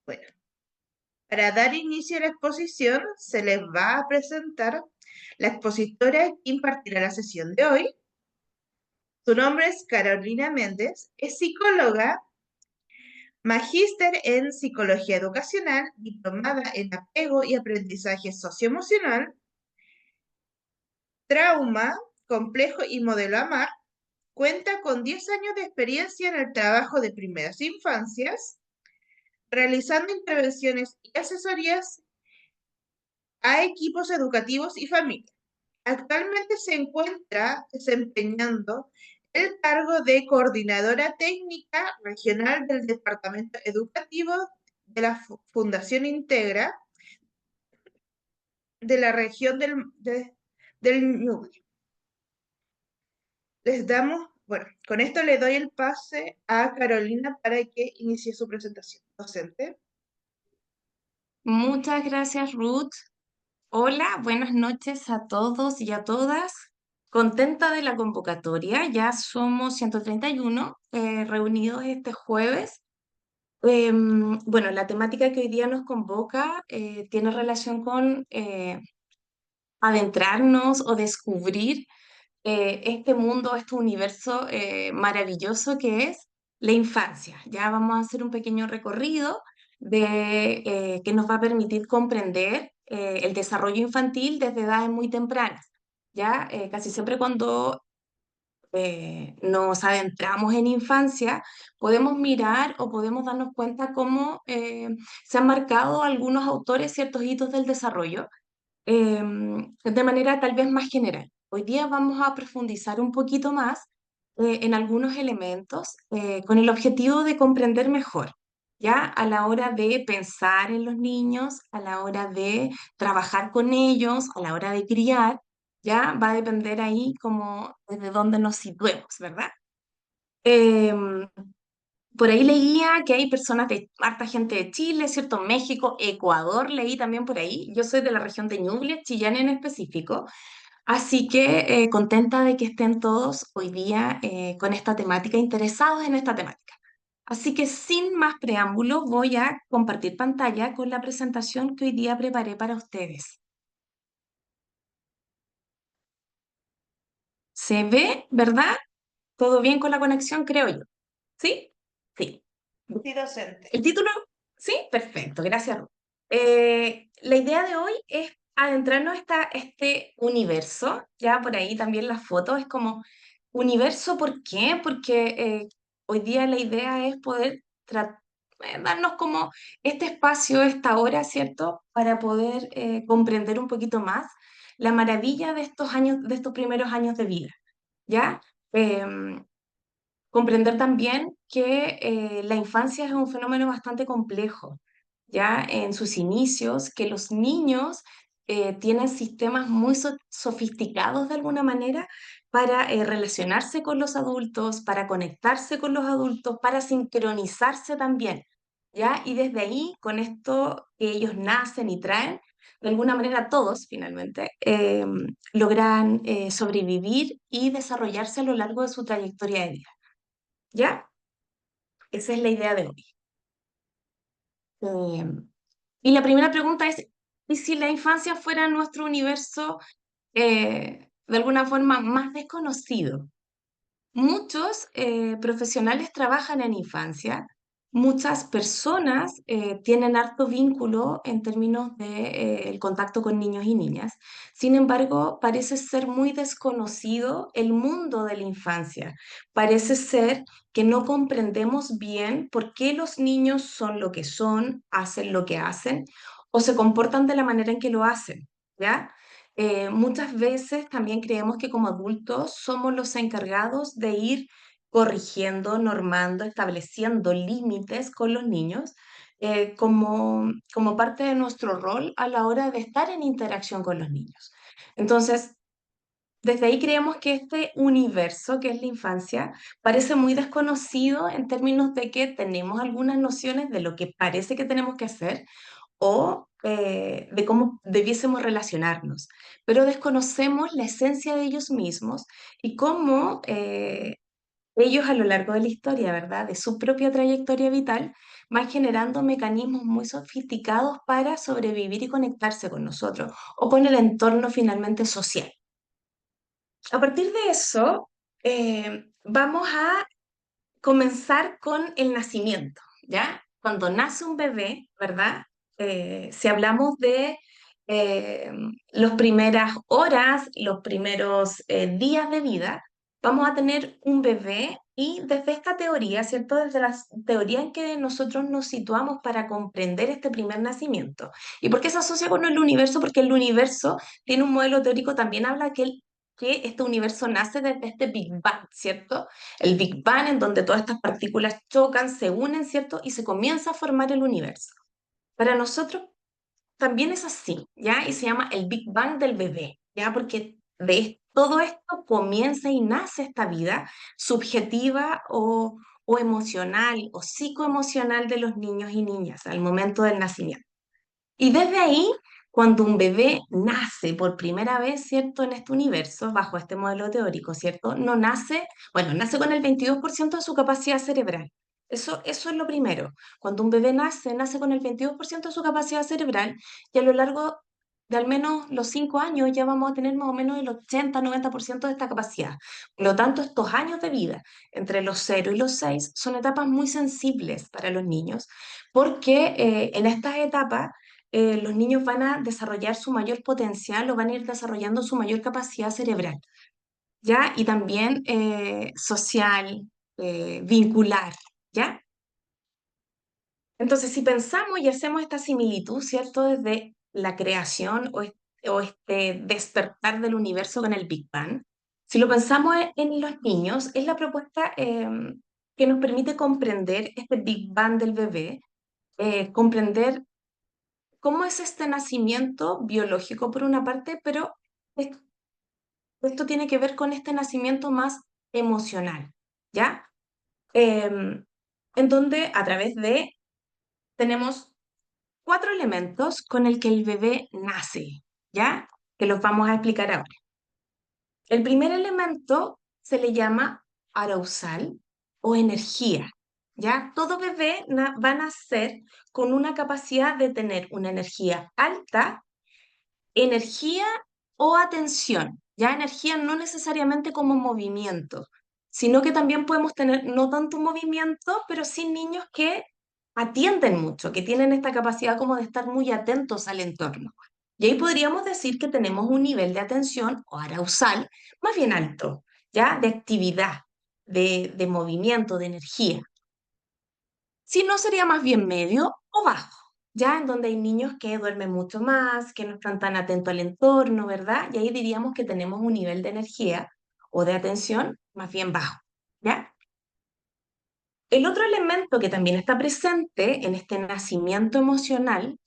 Bueno, para dar inicio a la exposición, se les va a presentar la expositora que impartirá la sesión de hoy. Su nombre es Carolina Méndez, es psicóloga, magíster en psicología educacional, diplomada en apego y aprendizaje socioemocional, trauma, complejo y modelo AMAR. Cuenta con 10 años de experiencia en el trabajo de primeras infancias, realizando intervenciones y asesorías a equipos educativos y familias. Actualmente se encuentra desempeñando el cargo de coordinadora técnica regional del Departamento Educativo de la Fundación Integra de la región del Ñuble. Bueno, con esto le doy el pase a Carolina para que inicie su presentación. Docente. Muchas gracias, Ruth. Hola, buenas noches a todos y a todas. Contenta de la convocatoria, ya somos 131 reunidos este jueves. Bueno, la temática que hoy día nos convoca tiene relación con adentrarnos o descubrir este mundo, este universo maravilloso que es la infancia. Ya vamos a hacer un pequeño recorrido que nos va a permitir comprender el desarrollo infantil desde edades muy tempranas. Ya casi siempre cuando nos adentramos en infancia, podemos mirar o podemos darnos cuenta cómo se han marcado algunos autores ciertos hitos del desarrollo de manera tal vez más general. Hoy día vamos a profundizar un poquito más en algunos elementos con el objetivo de comprender mejor, ¿ya? A la hora de pensar en los niños, a la hora de trabajar con ellos, a la hora de criar, ¿ya? Va a depender ahí como desde dónde nos situemos, ¿verdad? Em, por ahí leía que hay personas de harta gente de Chile, ¿cierto? México, Ecuador, leí también por ahí. Yo soy de la región de Ñuble, Chillán en específico. Así que contenta de que estén todos hoy día con esta temática, interesados en esta temática. Así que sin más preámbulo, voy a compartir pantalla con la presentación que hoy día preparé para ustedes. ¿Se ve, verdad? ¿Todo bien con la conexión, creo yo? ¿Sí? Sí. Sí, docente. ¿El título? Sí, perfecto, gracias, Ruth. La idea de hoy es adentrarnos a este universo, ya por ahí también la foto es como universo, ¿por qué? Porque hoy día la idea es poder darnos como este espacio, esta hora, ¿cierto? Para poder comprender un poquito más la maravilla de estos años, de estos primeros años de vida, ¿ya? Em, Comprender también que la infancia es un fenómeno bastante complejo, ya en sus inicios, que los niños tienen sistemas muy sofisticados de alguna manera para relacionarse con los adultos, para conectarse con los adultos, para sincronizarse también, ¿ya? Y desde ahí, con esto que ellos nacen y traen, de alguna manera todos finalmente logran sobrevivir y desarrollarse a lo largo de su trayectoria de vida. ¿Ya? Esa es la idea de hoy. Eh, y la primera pregunta es, ¿y si la infancia fuera nuestro universo de alguna forma más desconocido? Muchos profesionales trabajan en infancia, muchas personas tienen harto vínculo en términos de, el contacto con niños y niñas. Sin embargo, parece ser muy desconocido el mundo de la infancia. Parece ser que no comprendemos bien por qué los niños son lo que son, hacen lo que hacen o se comportan de la manera en que lo hacen, ¿ya? Muchas veces también creemos que como adultos somos los encargados de ir corrigiendo, normando, estableciendo límites con los niños como parte de nuestro rol a la hora de estar en interacción con los niños. Entonces, desde ahí creemos que este universo que es la infancia parece muy desconocido en términos de que tenemos algunas nociones de lo que parece que tenemos que hacer o de cómo debiésemos relacionarnos, pero desconocemos la esencia de ellos mismos y cómo ellos a lo largo de la historia, ¿verdad? De su propia trayectoria vital, van generando mecanismos muy sofisticados para sobrevivir y conectarse con nosotros o con el entorno finalmente social. A partir de eso, vamos a comenzar con el nacimiento, ¿ya? Cuando nace un bebé, ¿verdad? Si hablamos de eh, las primeras horas, los primeros días de vida, vamos a tener un bebé y desde esta teoría, ¿cierto? Desde la teoría en que nosotros nos situamos para comprender este primer nacimiento. ¿Y por qué se asocia con el universo? Porque el universo tiene un modelo teórico, también habla que este universo nace desde este Big Bang, ¿cierto? El Big Bang en donde todas estas partículas chocan, se unen, ¿cierto? Y se comienza a formar el universo. Para nosotros también es así, ¿ya? Y se llama el Big Bang del bebé, ¿ya? Porque de todo esto comienza y nace esta vida subjetiva o emocional o psicoemocional de los niños y niñas al momento del nacimiento. Y desde ahí, cuando un bebé nace por primera vez, ¿cierto? En este universo, bajo este modelo teórico, ¿cierto? No nace, bueno, nace con el 22% de su capacidad cerebral. Eso es lo primero. Cuando un bebé nace, nace con el 22% de su capacidad cerebral y a lo largo de al menos los 5 años ya vamos a tener más o menos el 80-90% de esta capacidad. Por lo tanto, estos años de vida, entre los 0 y los 6, son etapas muy sensibles para los niños porque en estas etapas los niños van a desarrollar su mayor potencial o van a ir desarrollando su mayor capacidad cerebral, ¿ya? Y también social, vincular, ¿ya? Entonces, si pensamos y hacemos esta similitud, ¿cierto? Desde la creación o este despertar del universo con el Big Bang, si lo pensamos en los niños, es la propuesta que nos permite comprender este Big Bang del bebé, comprender cómo es este nacimiento biológico por una parte, pero esto, esto tiene que ver con este nacimiento más emocional, ¿ya? En donde a través de, tenemos 4 elementos con el que el bebé nace, ¿ya? Que los vamos a explicar ahora. El primer elemento se le llama arousal o energía, ¿ya? Todo bebé va a nacer con una capacidad de tener una energía alta, energía o atención. Ya energía no necesariamente como movimiento, sino que también podemos tener no tanto movimiento, pero sí niños que atienden mucho, que tienen esta capacidad como de estar muy atentos al entorno. Y ahí podríamos decir que tenemos un nivel de atención o arousal más bien alto, ¿ya? De actividad, de movimiento, de energía. Si no, sería más bien medio o bajo, ya en donde hay niños que duermen mucho más, que no están tan atentos al entorno, ¿verdad? Y ahí diríamos que tenemos un nivel de energía o de atención más bien bajo, ¿ya? El otro elemento que también está presente en este nacimiento emocional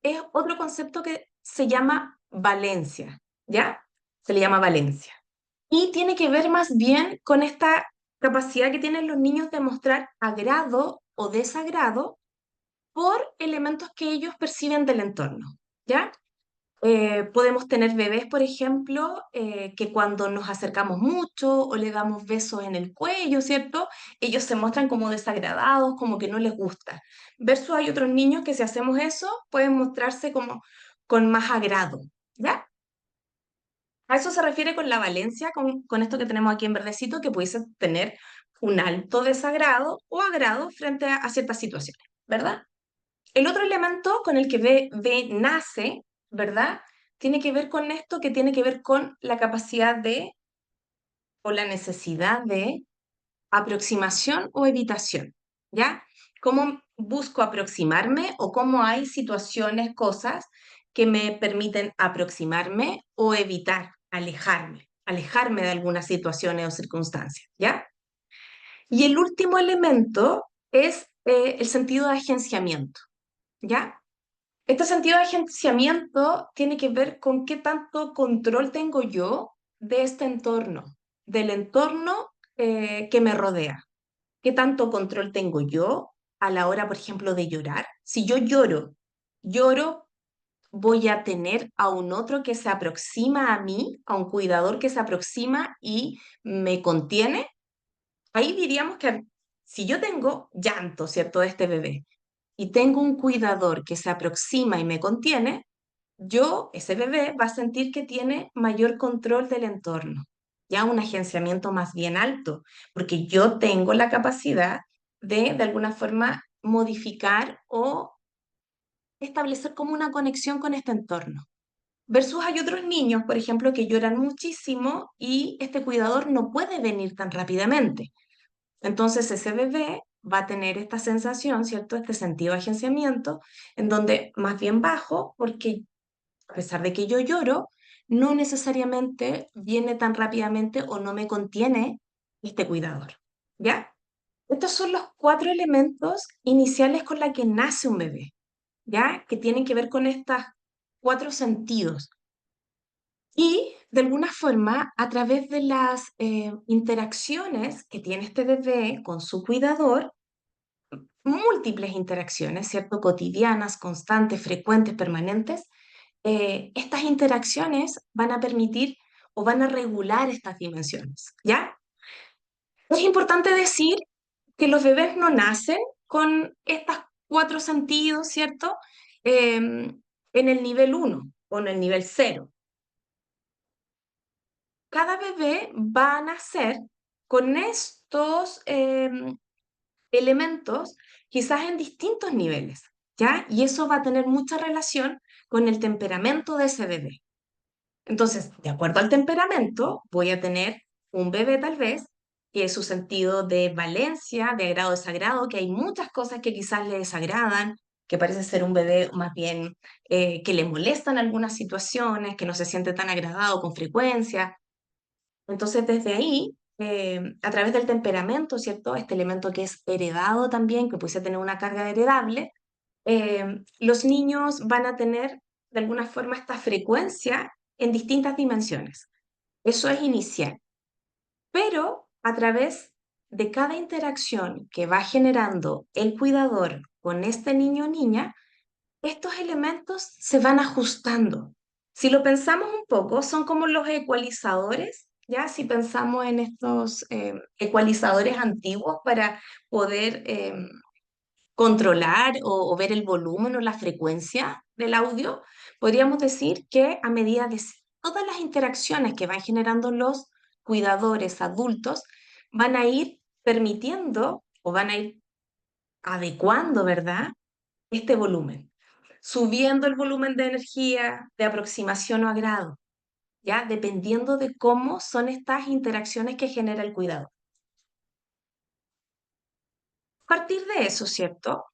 es otro concepto que se llama valencia, ¿ya? Se le llama valencia. Y tiene que ver más bien con esta capacidad que tienen los niños de mostrar agrado o desagrado por elementos que ellos perciben del entorno, ¿ya? Podemos tener bebés, por ejemplo, que cuando nos acercamos mucho o le damos besos en el cuello, ¿cierto? Ellos se muestran como desagradados, como que no les gusta. Versus hay otros niños que si hacemos eso, pueden mostrarse como con más agrado, ¿ya? A eso se refiere con la valencia, con esto que tenemos aquí en verdecito, que pudiese tener un alto desagrado o agrado frente a ciertas situaciones, ¿verdad? El otro elemento con el que B nace, ¿verdad? Tiene que ver con esto, que tiene que ver con la capacidad de o la necesidad de aproximación o evitación, ¿ya? ¿Cómo busco aproximarme o cómo hay situaciones, cosas que me permiten aproximarme o evitar, alejarme de algunas situaciones o circunstancias, ¿ya? Y el último elemento es el sentido de agenciamiento, ¿ya? Este sentido de agenciamiento tiene que ver con qué tanto control tengo yo de este entorno, del entorno que me rodea. ¿Qué tanto control tengo yo a la hora, por ejemplo, de llorar? Si yo lloro, voy a tener a un otro que se aproxima a mí, a un cuidador que se aproxima y me contiene. Ahí diríamos que si yo tengo llanto, ¿cierto?, de este bebé y tengo un cuidador que se aproxima y me contiene, ese bebé va a sentir que tiene mayor control del entorno, ya un agenciamiento más bien alto, porque yo tengo la capacidad de alguna forma, modificar o establecer como una conexión con este entorno. Versus hay otros niños, por ejemplo, que lloran muchísimo y este cuidador no puede venir tan rápidamente. Entonces ese bebé va a tener esta sensación, ¿cierto? Este sentido de agenciamiento, en donde más bien bajo, porque a pesar de que yo lloro, no necesariamente viene tan rápidamente o no me contiene este cuidador. ¿Ya? Estos son los 4 elementos iniciales con la que nace un bebé, ¿ya? Que tienen que ver con estos 4 sentidos. Y de alguna forma, a través de las interacciones que tiene este bebé con su cuidador, múltiples interacciones, ¿cierto? Cotidianas, constantes, frecuentes, permanentes, estas interacciones van a permitir o van a regular estas dimensiones, ¿ya? Es importante decir que los bebés no nacen con estos 4 sentidos, ¿cierto? En el nivel 1 o en el nivel 0. Cada bebé va a nacer con estos elementos quizás en distintos niveles, ¿ya? Y eso va a tener mucha relación con el temperamento de ese bebé. Entonces, de acuerdo al temperamento, voy a tener un bebé tal vez que su sentido de valencia, de agrado desagrado, que hay muchas cosas que quizás le desagradan, que parece ser un bebé más bien que le molestan algunas situaciones, que no se siente tan agradado con frecuencia. Entonces, desde ahí, a través del temperamento, ¿cierto? Este elemento que es heredado también, que puede tener una carga heredable, los niños van a tener de alguna forma esta frecuencia en distintas dimensiones. Eso es inicial. Pero a través de cada interacción que va generando el cuidador con este niño o niña, estos elementos se van ajustando. Si lo pensamos un poco, son como los ecualizadores, ¿ya? Si pensamos en estos ecualizadores antiguos para poder controlar o ver el volumen o la frecuencia del audio, podríamos decir que a medida de todas las interacciones que van generando los cuidadores adultos, van a ir permitiendo o van a ir adecuando, ¿verdad? Este volumen, subiendo el volumen de energía, de aproximación o agrado, ¿ya? Dependiendo de cómo son estas interacciones que genera el cuidado. A partir de eso, ¿cierto?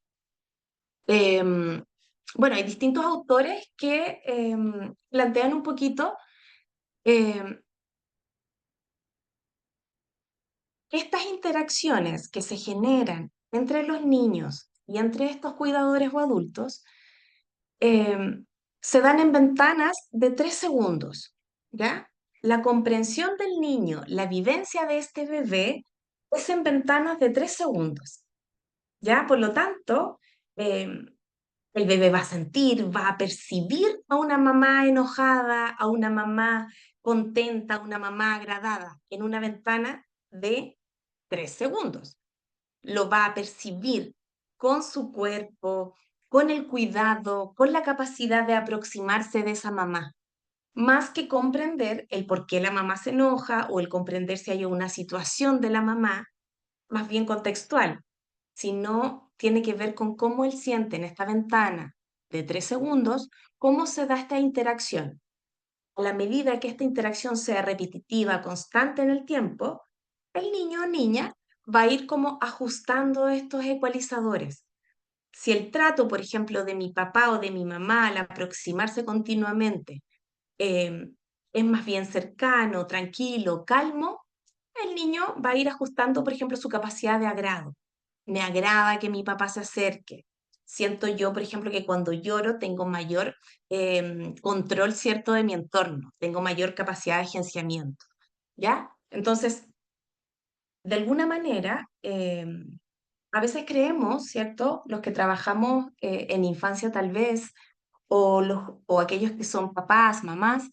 Bueno, hay distintos autores que plantean un poquito em, estas interacciones que se generan entre los niños y entre estos cuidadores o adultos em, se dan en ventanas de 3 segundos, ¿ya? La comprensión del niño, la vivencia de este bebé es en ventanas de 3 segundos, ¿ya? Por lo tanto, em, el bebé va a sentir, va a percibir a una mamá enojada, a una mamá contenta, a una mamá agradada en una ventana de 3 segundos. Lo va a percibir con su cuerpo, con el cuidado, con la capacidad de aproximarse de esa mamá, más que comprender el por qué la mamá se enoja o el comprender si hay una situación de la mamá, más bien contextual, sino tiene que ver con cómo él siente en esta ventana de 3 segundos, cómo se da esta interacción. A la medida que esta interacción sea repetitiva, constante en el tiempo, el niño o niña va a ir como ajustando estos ecualizadores. Si el trato, por ejemplo, de mi papá o de mi mamá al aproximarse continuamente eh, es más bien cercano, tranquilo, calmo, el niño va a ir ajustando, por ejemplo, su capacidad de agrado. Me agrada que mi papá se acerque. Siento yo, por ejemplo, que cuando lloro tengo mayor control, ¿cierto?, de mi entorno, tengo mayor capacidad de agenciamiento, ¿ya? Entonces, de alguna manera, a veces creemos, ¿cierto?, los que trabajamos en infancia tal vez, o aquellos que son papás, mamás,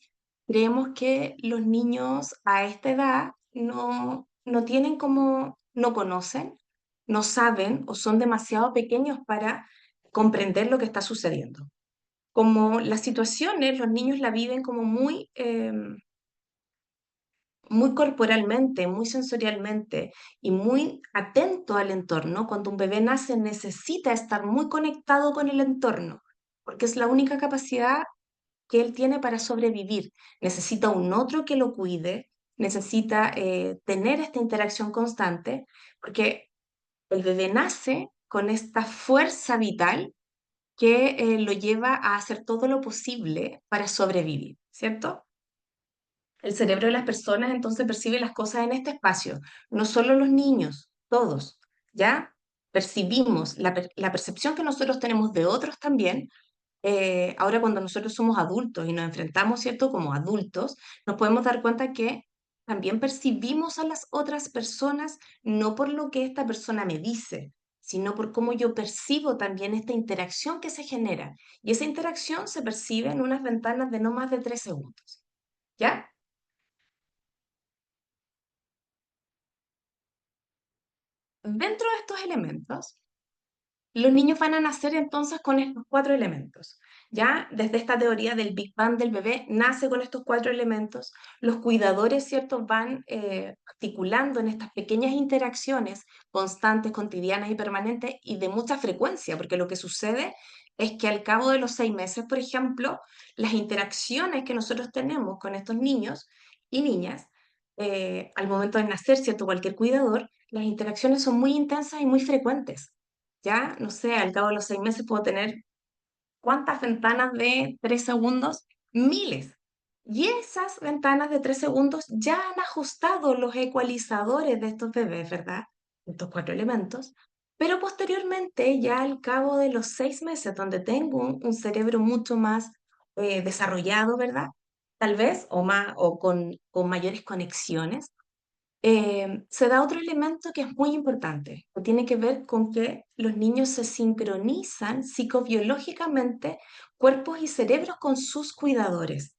creemos que los niños a esta edad no tienen como no conocen, no saben o son demasiado pequeños para comprender lo que está sucediendo. Como las situaciones, los niños la viven como muy corporalmente, muy sensorialmente y muy atento al entorno. Cuando un bebé nace necesita estar muy conectado con el entorno, porque es la única capacidad que él tiene para sobrevivir. Necesita un otro que lo cuide, necesita tener esta interacción constante, porque el bebé nace con esta fuerza vital que lo lleva a hacer todo lo posible para sobrevivir, ¿cierto? El cerebro de las personas entonces percibe las cosas en este espacio, no solo los niños, todos, ¿ya? Percibimos la percepción que nosotros tenemos de otros también. Ahora cuando nosotros somos adultos y nos enfrentamos, ¿cierto? Como adultos, nos podemos dar cuenta que también percibimos a las otras personas no por lo que esta persona me dice, sino por cómo yo percibo también esta interacción que se genera. Y esa interacción se percibe en unas ventanas de no más de 3 segundos, ¿ya? Dentro de estos elementos, los niños van a nacer entonces con estos 4 elementos. Ya desde esta teoría del Big Bang del bebé, nace con estos 4 elementos. Los cuidadores, ¿cierto?, van articulando en estas pequeñas interacciones constantes, cotidianas y permanentes y de mucha frecuencia, porque lo que sucede es que al cabo de los 6 meses, por ejemplo, las interacciones que nosotros tenemos con estos niños y niñas, al momento de nacer, ¿cierto?, cualquier cuidador, las interacciones son muy intensas y muy frecuentes. Ya, no sé, al cabo de los 6 meses puedo tener ¿cuántas ventanas de 3 segundos? Miles. Y esas ventanas de 3 segundos ya han ajustado los ecualizadores de estos bebés, ¿verdad? Estos 4 elementos. Pero posteriormente, ya al cabo de los 6 meses, donde tengo un cerebro mucho más desarrollado, ¿verdad? Tal vez, o más, o con mayores conexiones, se da otro elemento que es muy importante, que tiene que ver con que los niños se sincronizan psicobiológicamente cuerpos y cerebros con sus cuidadores.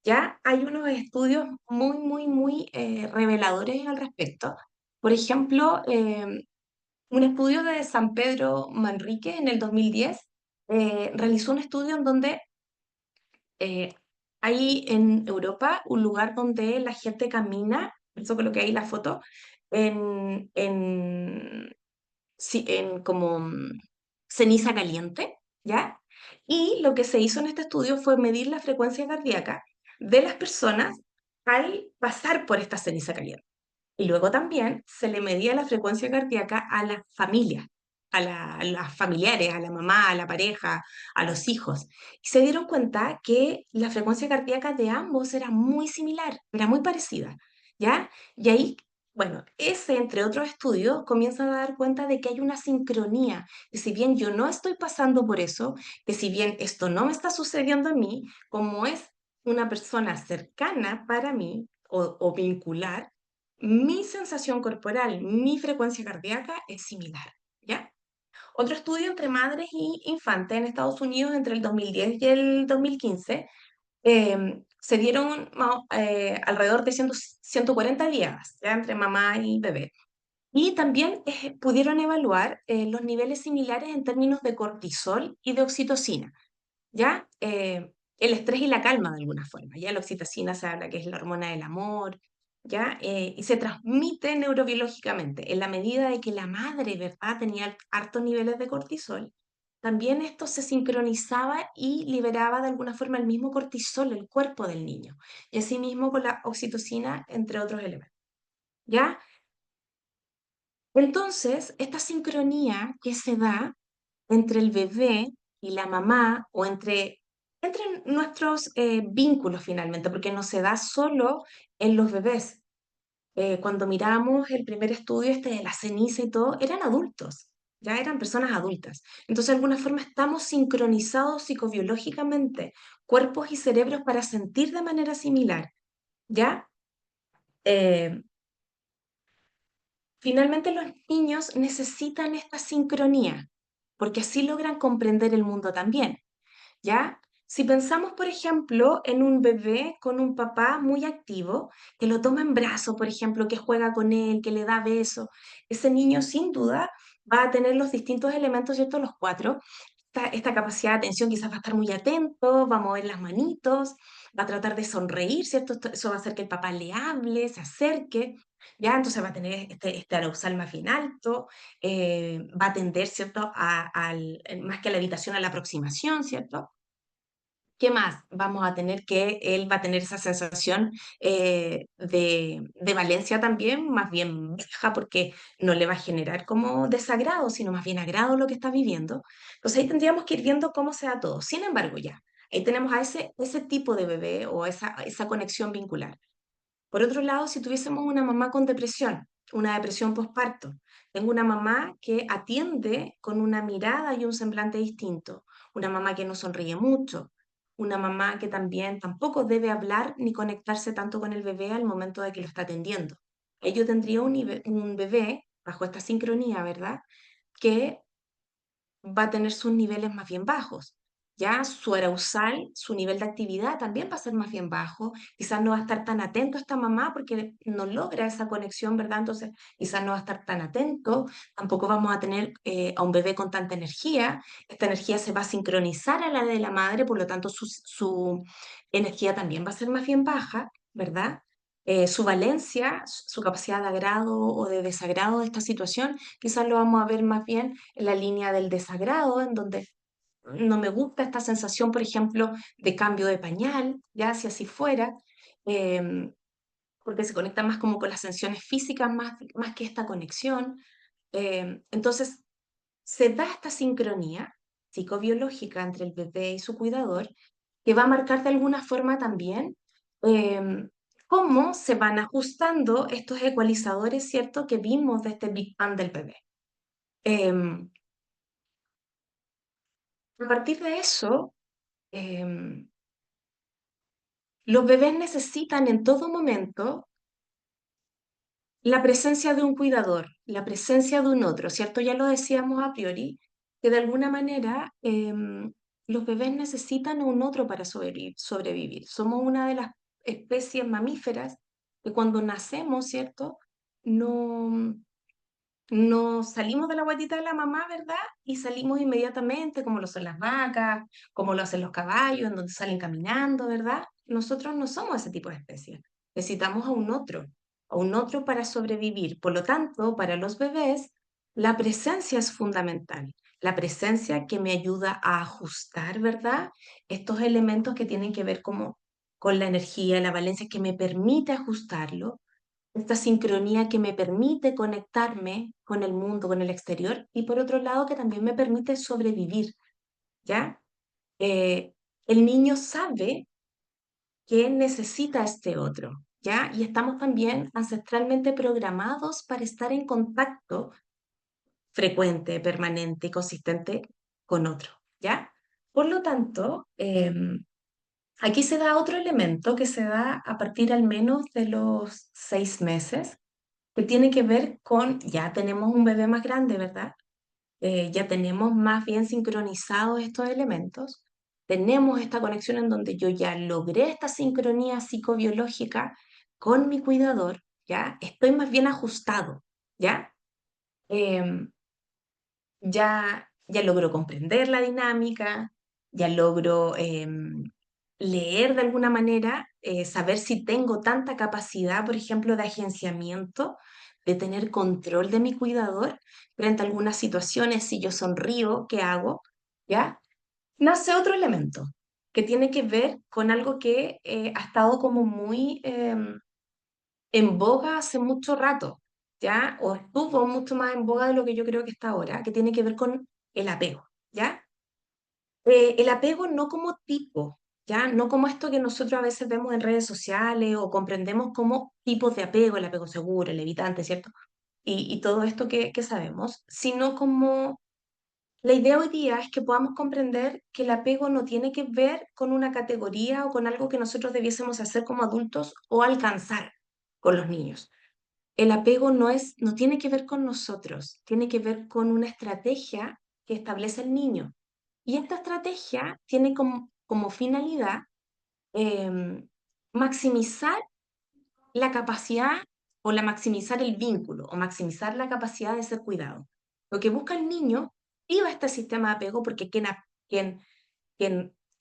Ya hay unos estudios muy reveladores al respecto. Por ejemplo, un estudio de San Pedro Manrique en el 2010 realizó un estudio en donde eh, hay en Europa un lugar donde la gente camina, eso es lo que hay en la foto, en, sí, en como ceniza caliente, ¿ya? Y lo que se hizo en este estudio fue medir la frecuencia cardíaca de las personas al pasar por esta ceniza caliente. Y luego también se le medía la frecuencia cardíaca a las familias, a las familiares, a la mamá, a la pareja, a los hijos. Y se dieron cuenta que la frecuencia cardíaca de ambos era muy similar, era muy parecida, ¿ya? Y ahí, bueno, ese, entre otros estudios, comienzan a dar cuenta de que hay una sincronía, que si bien yo no estoy pasando por eso, que si bien esto no me está sucediendo a mí, como es una persona cercana para mí o vincular, mi sensación corporal, mi frecuencia cardíaca es similar, ¿ya? Otro estudio entre madres y infantes en Estados Unidos entre el 2010 y el 2015 se dieron alrededor de 140 días, ¿ya? Entre mamá y bebé. Y también pudieron evaluar los niveles similares en términos de cortisol y de oxitocina. ¿Ya? El estrés y la calma de alguna forma, ¿ya? La oxitocina se habla que es la hormona del amor, ¿ya? Y se transmite neurobiológicamente. En la medida de que la madre, ¿verdad?, tenía hartos niveles de cortisol, también esto se sincronizaba y liberaba de alguna forma el mismo cortisol, el cuerpo del niño. Y asimismo con la oxitocina, entre otros elementos, ¿ya? Entonces, esta sincronía que se da entre el bebé y la mamá o entre nuestros vínculos finalmente, porque no se da solo en los bebés. Cuando miramos el primer estudio este de la ceniza y todo, eran adultos, ya eran personas adultas. Entonces, de alguna forma estamos sincronizados psicobiológicamente, cuerpos y cerebros para sentir de manera similar, ¿ya? Eh, Finalmente los niños necesitan esta sincronía, porque así logran comprender el mundo también. ¿Ya? Si pensamos, por ejemplo, en un bebé con un papá muy activo, que lo toma en brazos, por ejemplo, que juega con él, que le da besos, ese niño sin duda va a tener los distintos elementos, ¿cierto? Los cuatro. Esta capacidad de atención quizás va a estar muy atento, va a mover las manitos, va a tratar de sonreír, ¿cierto? Eso va a hacer que el papá le hable, se acerque, ¿ya? Entonces va a tener este arousal más bien alto, va a tender, ¿cierto? Más que a la habitación, a la aproximación, ¿cierto? ¿Qué más? Vamos a tener que él va a tener esa sensación de valencia también, más bien baja, porque no le va a generar como desagrado, sino más bien agrado lo que está viviendo. Entonces ahí tendríamos que ir viendo cómo se da todo. Sin embargo, ya, ahí tenemos a ese tipo de bebé o esa conexión vincular. Por otro lado, si tuviésemos una mamá con depresión, una depresión postparto, tengo una mamá que atiende con una mirada y un semblante distinto, una mamá que no sonríe mucho, una mamá que también tampoco debe hablar ni conectarse tanto con el bebé al momento de que lo está atendiendo. Yo tendría un bebé bajo esta sincronía, ¿verdad? Que va a tener sus niveles más bien bajos. Ya su arousal, su nivel de actividad también va a ser más bien bajo. Quizás no va a estar tan atento a esta mamá porque no logra esa conexión, ¿verdad? Entonces, quizás no va a estar tan atento. Tampoco vamos a tener a un bebé con tanta energía. Esta energía se va a sincronizar a la de la madre, por lo tanto, su energía también va a ser más bien baja, ¿verdad? Su valencia, su capacidad de agrado o de desagrado de esta situación, quizás lo vamos a ver más bien en la línea del desagrado, en donde no me gusta esta sensación, por ejemplo, de cambio de pañal, ya si así fuera, em, porque se conecta más como con las sensaciones físicas más que esta conexión. Entonces, se da esta sincronía psicobiológica entre el bebé y su cuidador, que va a marcar de alguna forma también em, cómo se van ajustando estos ecualizadores, ¿cierto?, que vimos de este Big Bang del bebé. Em, a partir de eso, em, los bebés necesitan en todo momento la presencia de un cuidador, la presencia de un otro, ¿cierto? Ya lo decíamos a priori, que de alguna manera los bebés necesitan un otro para sobrevivir. Somos una de las especies mamíferas que cuando nacemos, ¿cierto? No, no salimos de la guatita de la mamá, ¿verdad? Y salimos inmediatamente, como lo son las vacas, como lo hacen los caballos, en donde salen caminando, ¿verdad? Nosotros no somos ese tipo de especie. Necesitamos a un otro para sobrevivir. Por lo tanto, para los bebés, la presencia es fundamental. La presencia que me ayuda a ajustar, ¿verdad? Estos elementos que tienen que ver como con la energía, la valencia, que me permite ajustarlo, esta sincronía que me permite conectarme con el mundo, con el exterior, y por otro lado que también me permite sobrevivir, ¿ya? Eh, el niño sabe que necesita este otro, ¿ya? Y estamos también ancestralmente programados para estar en contacto frecuente, permanente y consistente con otro, ¿ya? Por lo tanto, aquí se da otro elemento que se da a partir al menos de los 6 meses, que tiene que ver con, ya tenemos un bebé más grande, ¿verdad? Ya tenemos más bien sincronizados estos elementos, tenemos esta conexión en donde yo ya logré esta sincronía psicobiológica con mi cuidador, ¿ya? Estoy más bien ajustado, ¿ya? Em, ya logro comprender la dinámica, ya logro leer de alguna manera, saber si tengo tanta capacidad, por ejemplo, de agenciamiento, de tener control de mi cuidador frente a algunas situaciones, si yo sonrío, ¿qué hago? ¿Ya? Nace otro elemento que tiene que ver con algo que ha estado como muy en boga hace mucho rato, ¿ya? O estuvo mucho más en boga de lo que yo creo que está ahora, que tiene que ver con el apego, ¿ya? El apego no como tipo, ¿ya? No como esto que nosotros a veces vemos en redes sociales o comprendemos como tipos de apego, el apego seguro, el evitante, ¿cierto? Y todo esto que sabemos, sino como la idea hoy día es que podamos comprender que el apego no tiene que ver con una categoría o con algo que nosotros debiésemos hacer como adultos o alcanzar con los niños. El apego no tiene que ver con nosotros, tiene que ver con una estrategia que establece el niño. Y esta estrategia tiene como como finalidad maximizar la capacidad maximizar el vínculo o maximizar la capacidad de ser cuidado. Lo que busca el niño activa este sistema de apego porque quien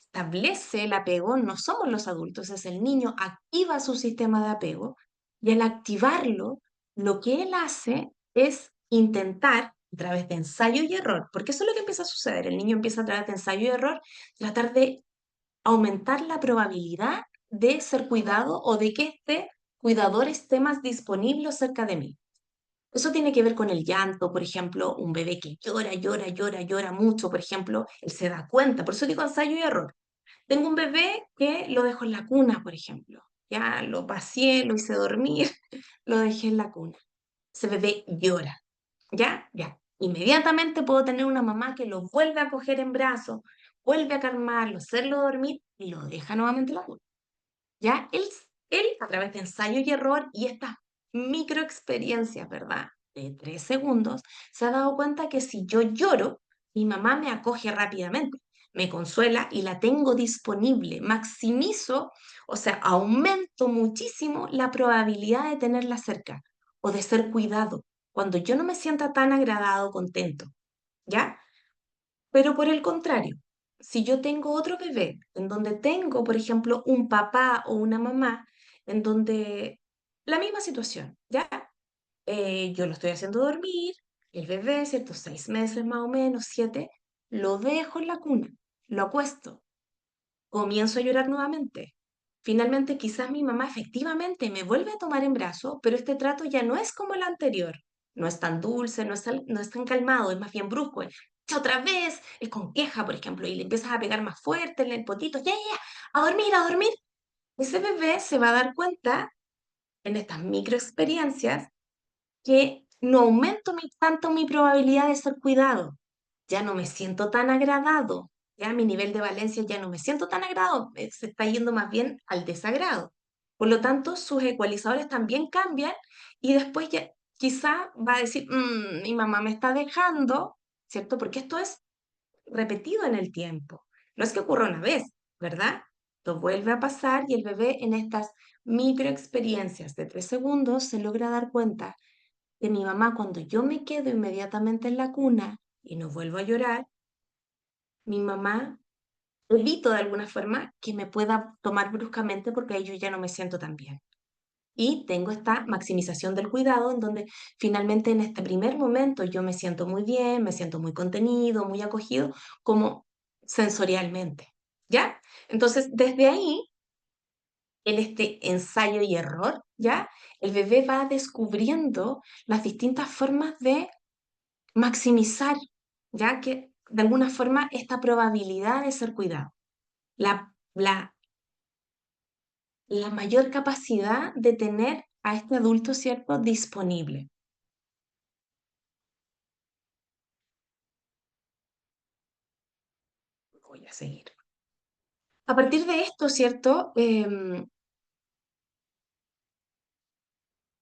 establece el apego no somos los adultos, es el niño, activa su sistema de apego y al activarlo, lo que él hace es intentar a través de ensayo y error, porque eso es lo que empieza a suceder, el niño empieza a través de ensayo y error, tratar de aumentar la probabilidad de ser cuidado o de que este cuidador esté más disponible cerca de mí. Eso tiene que ver con el llanto, por ejemplo, un bebé que llora, llora, llora, llora mucho, por ejemplo, él se da cuenta, por eso digo ensayo y error. Tengo un bebé que lo dejo en la cuna, por ejemplo. Ya lo paseé, lo hice dormir, lo dejé en la cuna. Ese bebé llora. ¿Ya? Ya. Inmediatamente puedo tener una mamá que lo vuelve a coger en brazos, vuelve a calmarlo, hacerlo dormir y lo deja nuevamente en la cuna. ¿Ya? Él, a través de ensayo y error y estas microexperiencias, ¿verdad? De 3 segundos, se ha dado cuenta que si yo lloro, mi mamá me acoge rápidamente, me consuela y la tengo disponible. Maximizo, o sea, aumento muchísimo la probabilidad de tenerla cerca o de ser cuidado cuando yo no me sienta tan agradado, contento, ¿ya? Pero por el contrario, si yo tengo otro bebé en donde tengo, por ejemplo, un papá o una mamá, en donde la misma situación, ¿ya? Yo lo estoy haciendo dormir, el bebé, ¿cierto? 6 meses más o menos, 7, lo dejo en la cuna, lo acuesto, comienzo a llorar nuevamente. Finalmente, quizás mi mamá efectivamente me vuelve a tomar en brazo, pero este trato ya no es como el anterior. No es tan dulce, no es tan calmado, es más bien brusco. Es otra vez, es con queja, por ejemplo, y le empiezas a pegar más fuerte en el potito, ya, ya, ya, a dormir, a dormir. Ese bebé se va a dar cuenta en estas microexperiencias que no aumento tanto mi probabilidad de ser cuidado. Ya no me siento tan agradado, ya mi nivel de valencia ya no me siento tan agradado, se está yendo más bien al desagrado. Por lo tanto, sus ecualizadores también cambian y después ya quizá va a decir, mi mamá me está dejando, ¿cierto? Porque esto es repetido en el tiempo. No es que ocurra una vez, ¿verdad? Esto vuelve a pasar y el bebé en estas microexperiencias de 3 segundos se logra dar cuenta de mi mamá cuando yo me quedo inmediatamente en la cuna y no vuelvo a llorar, mi mamá evito de alguna forma que me pueda tomar bruscamente porque ahí yo ya no me siento tan bien. Y tengo esta maximización del cuidado en donde finalmente en este primer momento yo me siento muy bien, me siento muy contenido, muy acogido, como sensorialmente. ¿Ya? Entonces, desde ahí, en este ensayo y error, ¿ya? El bebé va descubriendo las distintas formas de maximizar, ya que de alguna forma esta probabilidad de ser cuidado, la, la, la mayor capacidad de tener a este adulto, ¿cierto?, disponible. Voy a seguir. A partir de esto, ¿cierto?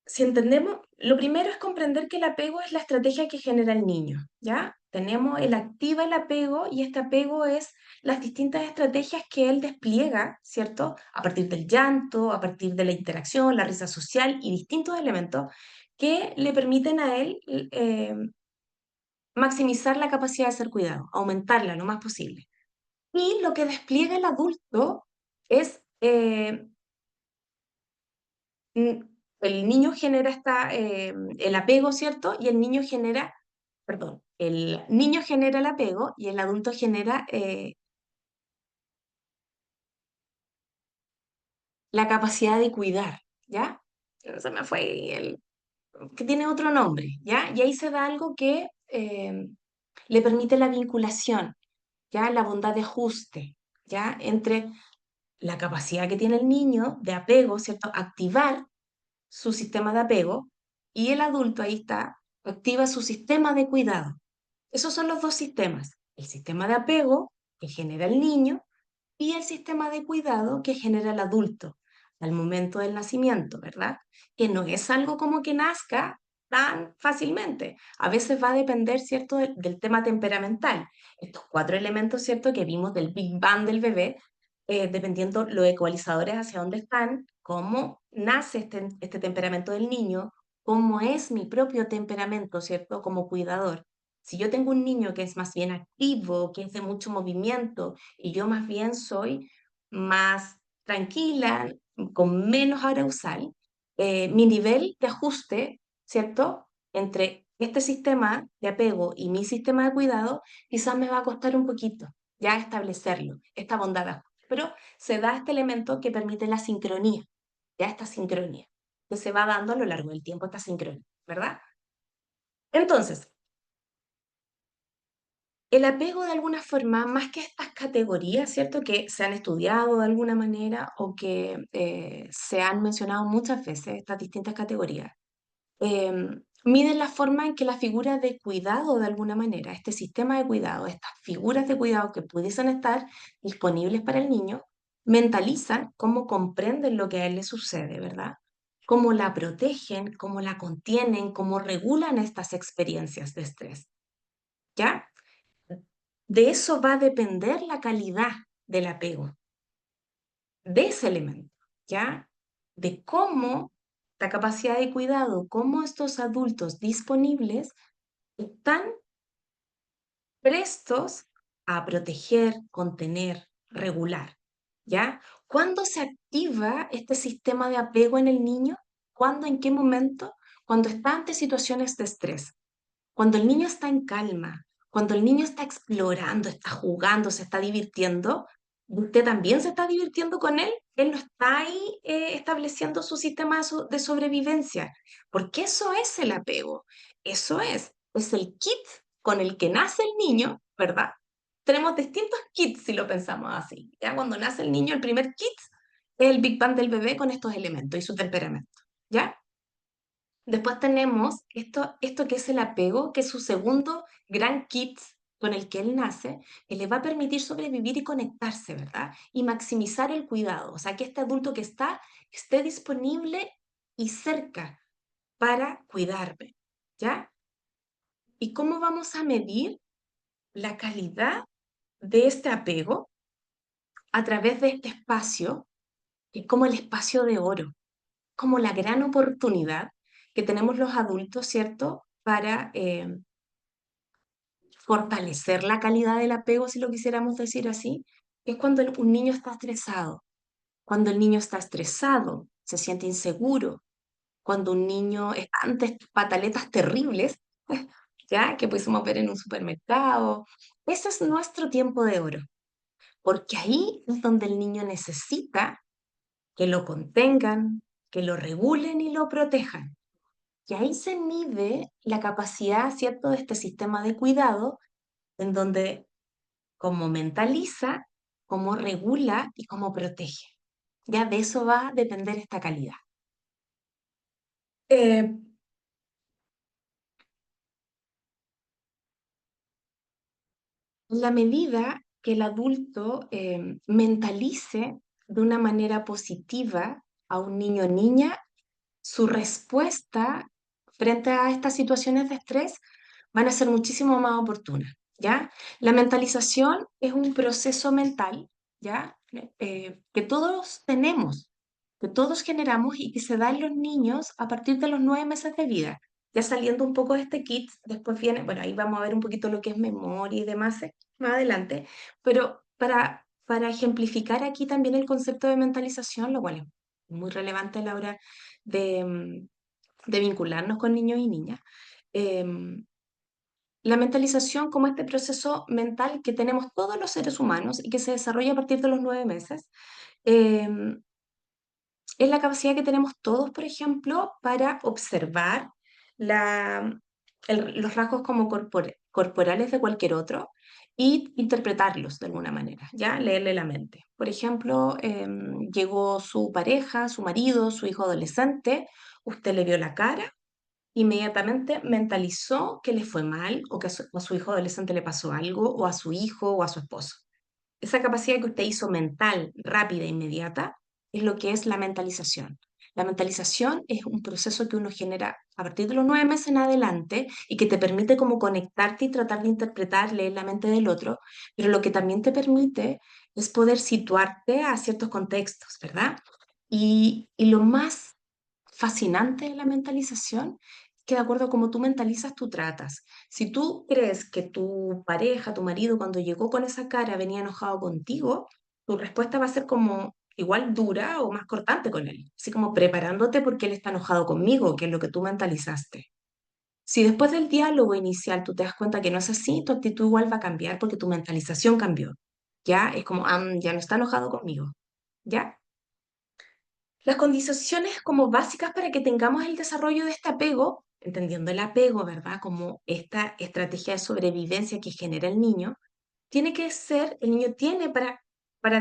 Si entendemos, lo primero es comprender que el apego es la estrategia que genera el niño, ¿ya? Tenemos, él activa el apego y este apego es las distintas estrategias que él despliega, ¿cierto? A partir del llanto, a partir de la interacción, la risa social y distintos elementos que le permiten a él maximizar la capacidad de ser cuidado, aumentarla lo más posible. Y lo que despliega el adulto es mm, el niño genera el apego, ¿cierto? Y el niño genera, perdón, el niño genera el apego y el adulto genera la capacidad de cuidar, ¿ya? Se me fue que tiene otro nombre, ¿ya? Y ahí se da algo que le permite la vinculación, ¿ya? La bondad de ajuste, ¿ya? Entre la capacidad que tiene el niño de apego, ¿cierto? Activar su sistema de apego y el adulto ahí está, activa su sistema de cuidado. Esos son los dos sistemas, el sistema de apego que genera el niño y el sistema de cuidado que genera el adulto al momento del nacimiento, ¿verdad? Que no es algo como que nazca tan fácilmente. A veces va a depender, ¿cierto?, del tema temperamental. Estos 4 elementos, ¿cierto?, que vimos del Big Bang del bebé, dependiendo los ecualizadores hacia dónde están, cómo nace este temperamento del niño, cómo es mi propio temperamento, ¿cierto? Como cuidador. Si yo tengo un niño que es más bien activo, que es de mucho movimiento, y yo más bien soy más tranquila, con menos arousal, mi nivel de ajuste, ¿cierto? Entre este sistema de apego y mi sistema de cuidado, quizás me va a costar un poquito ya establecerlo, esta bondad de ajuste. Pero se da este elemento que permite la sincronía, ya esta sincronía, que se va dando a lo largo del tiempo, esta sincronía, ¿verdad? Entonces, el apego de alguna forma, más que estas categorías, ¿cierto? Que se han estudiado de alguna manera o que se han mencionado muchas veces, estas distintas categorías, miden la forma en que la figura de cuidado, de alguna manera, este sistema de cuidado, estas figuras de cuidado que pudiesen estar disponibles para el niño, mentalizan cómo comprenden lo que a él le sucede, ¿verdad? Cómo la protegen, cómo la contienen, cómo regulan estas experiencias de estrés, ¿ya? De eso va a depender la calidad del apego, de ese elemento, ¿ya? De cómo la capacidad de cuidado, cómo estos adultos disponibles están prestos a proteger, contener, regular, ¿ya? ¿Cuándo se activa este sistema de apego en el niño? ¿Cuándo, en qué momento? Cuando está ante situaciones de estrés. Cuando el niño está en calma, cuando el niño está explorando, está jugando, se está divirtiendo, usted también se está divirtiendo con él no está ahí estableciendo su sistema de sobrevivencia, porque eso es el apego, eso es el kit con el que nace el niño, ¿verdad? Tenemos distintos kits si lo pensamos así. Ya cuando nace el niño, el primer kit es el Big Bang del bebé con estos elementos y su temperamento, ¿ya? Después tenemos esto que es el apego, que es su segundo gran kit con el que él nace, que le va a permitir sobrevivir y conectarse, ¿verdad? Y maximizar el cuidado, o sea, que este adulto que está esté disponible y cerca para cuidarme, ¿ya? ¿Y cómo vamos a medir la calidad de este apego? A través de este espacio, que es como el espacio de oro, como la gran oportunidad que tenemos los adultos, ¿cierto? Para fortalecer la calidad del apego, si lo quisiéramos decir así, es cuando un niño está estresado. Cuando el niño está estresado, se siente inseguro. Cuando un niño está ante pataletas terribles, ya que pudiésemos ver en un supermercado. Ese es nuestro tiempo de oro, porque ahí es donde el niño necesita que lo contengan, que lo regulen y lo protejan. Y ahí se mide la capacidad, ¿cierto?, de este sistema de cuidado, en donde cómo mentaliza, cómo regula y cómo protege. Ya de eso va a depender esta calidad. Eh, la medida que el adulto mentalice de una manera positiva a un niño o niña, su respuesta frente a estas situaciones de estrés van a ser muchísimo más oportunas, ¿ya? La mentalización es un proceso mental, ¿ya? Que todos tenemos, que todos generamos y que se da en los niños a partir de los 9 meses de vida. Ya saliendo un poco de este kit, después viene, bueno, ahí vamos a ver un poquito lo que es memoria y demás más adelante, pero para ejemplificar aquí también el concepto de mentalización, lo cual es muy relevante a la hora de vincularnos con niños y niñas. La mentalización como este proceso mental que tenemos todos los seres humanos y que se desarrolla a partir de los 9 meses, es la capacidad que tenemos todos, por ejemplo, para observar los rasgos como corporales de cualquier otro y interpretarlos de alguna manera, ¿ya? Leerle la mente. Por ejemplo, llegó su pareja, su marido, su hijo adolescente, usted le vio la cara, inmediatamente mentalizó que le fue mal o que a su hijo adolescente le pasó algo, o a su hijo o a su esposo. Esa capacidad que usted hizo mental, rápida e inmediata, es lo que es la mentalización. La mentalización es un proceso que uno genera a partir de los 9 meses en adelante y que te permite como conectarte y tratar de interpretar, leer la mente del otro, pero lo que también te permite es poder situarte a ciertos contextos, ¿verdad? Y lo más fascinante de la mentalización es que de acuerdo a cómo tú mentalizas, tú tratas. Si tú crees que tu pareja, tu marido, cuando llegó con esa cara venía enojado contigo, tu respuesta va a ser como igual dura o más cortante con él, así como preparándote porque él está enojado conmigo, que es lo que tú mentalizaste. Si después del diálogo inicial tú te das cuenta que no es así, tu actitud igual va a cambiar porque tu mentalización cambió. Ya es como, ya no está enojado conmigo. ¿Ya? Las condiciones como básicas para que tengamos el desarrollo de este apego, entendiendo el apego, ¿verdad? Como esta estrategia de sobrevivencia que genera el niño, tiene que ser, el niño tiene para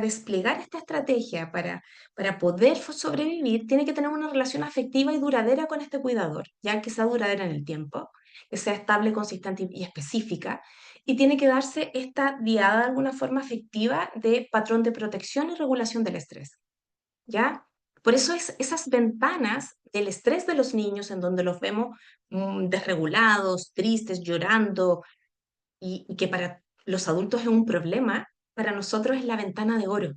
desplegar esta estrategia, para poder sobrevivir, tiene que tener una relación afectiva y duradera con este cuidador, ya que sea duradera en el tiempo, que sea estable, consistente y específica, y tiene que darse esta diada de alguna forma afectiva de patrón de protección y regulación del estrés. ¿Ya? Por eso esas ventanas del estrés de los niños en donde los vemos desregulados, tristes, llorando, y que para los adultos es un problema, para nosotros es la ventana de oro,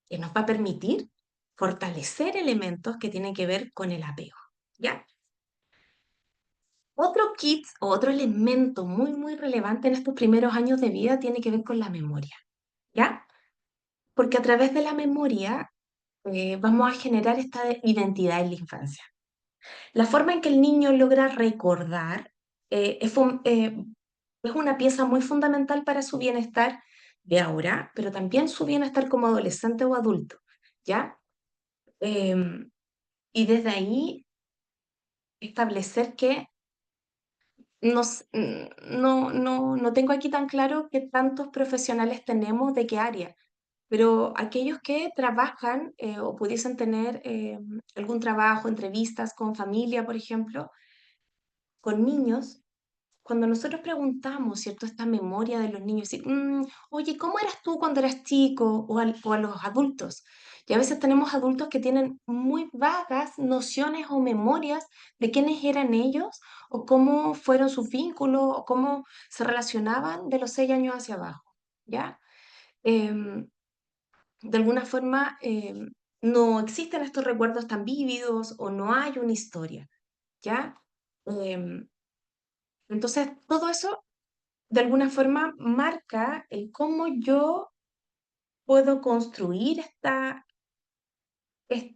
que nos va a permitir fortalecer elementos que tienen que ver con el apego. ¿Ya? Otro kit o otro elemento muy, muy relevante en estos primeros años de vida tiene que ver con la memoria. ¿Ya? Porque a través de la memoria vamos a generar esta identidad en la infancia. La forma en que el niño logra recordar es una pieza muy fundamental para su bienestar de ahora, pero también su bienestar como adolescente o adulto, ¿ya? Em, y desde ahí establecer que no tengo aquí tan claro qué tantos profesionales tenemos de qué área, pero aquellos que trabajan o pudiesen tener algún trabajo, entrevistas con familia, por ejemplo, con niños, cuando nosotros preguntamos, ¿cierto?, esta memoria de los niños, y, oye, ¿cómo eras tú cuando eras chico? O a los adultos. Y a veces tenemos adultos que tienen muy vagas nociones o memorias de quiénes eran ellos, o cómo fueron sus vínculos, o cómo se relacionaban de los 6 años hacia abajo, ¿ya? Em, de alguna forma, no existen estos recuerdos tan vívidos o no hay una historia, ¿ya? Em, entonces, todo eso de alguna forma marca el cómo yo puedo construir es-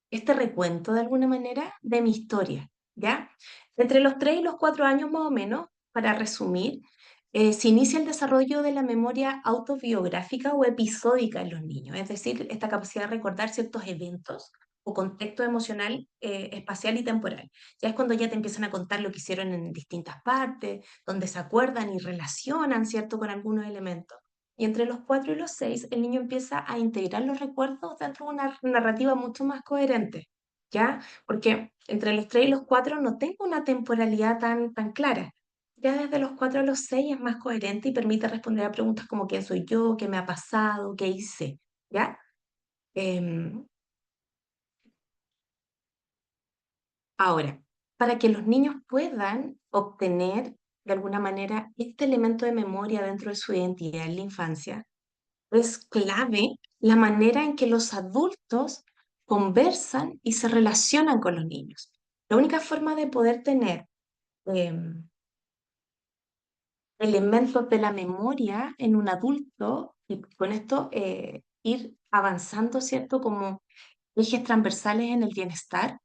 este recuento de alguna manera de mi historia, ¿ya? Entre los 3 y los 4 años más o menos, para resumir, se inicia el desarrollo de la memoria autobiográfica o episódica en los niños, es decir, esta capacidad de recordar ciertos eventos o contexto emocional, espacial y temporal. Ya es cuando ya te empiezan a contar lo que hicieron en distintas partes, donde se acuerdan y relacionan, ¿cierto?, con algunos elementos. Y entre los 4 y los 6, el niño empieza a integrar los recuerdos dentro de una narrativa mucho más coherente, ¿ya? Porque entre los 3 y los 4 no tengo una temporalidad tan clara. Ya desde los 4 a los 6 es más coherente y permite responder a preguntas como quién soy yo, qué me ha pasado, qué hice, ¿ya? Em, Ahora, para que los niños puedan obtener de alguna manera este elemento de memoria dentro de su identidad en la infancia, es clave la manera en que los adultos conversan y se relacionan con los niños. La única forma de poder tener em, elementos de la memoria en un adulto y con esto ir avanzando, ¿cierto? Como ejes transversales en el bienestar,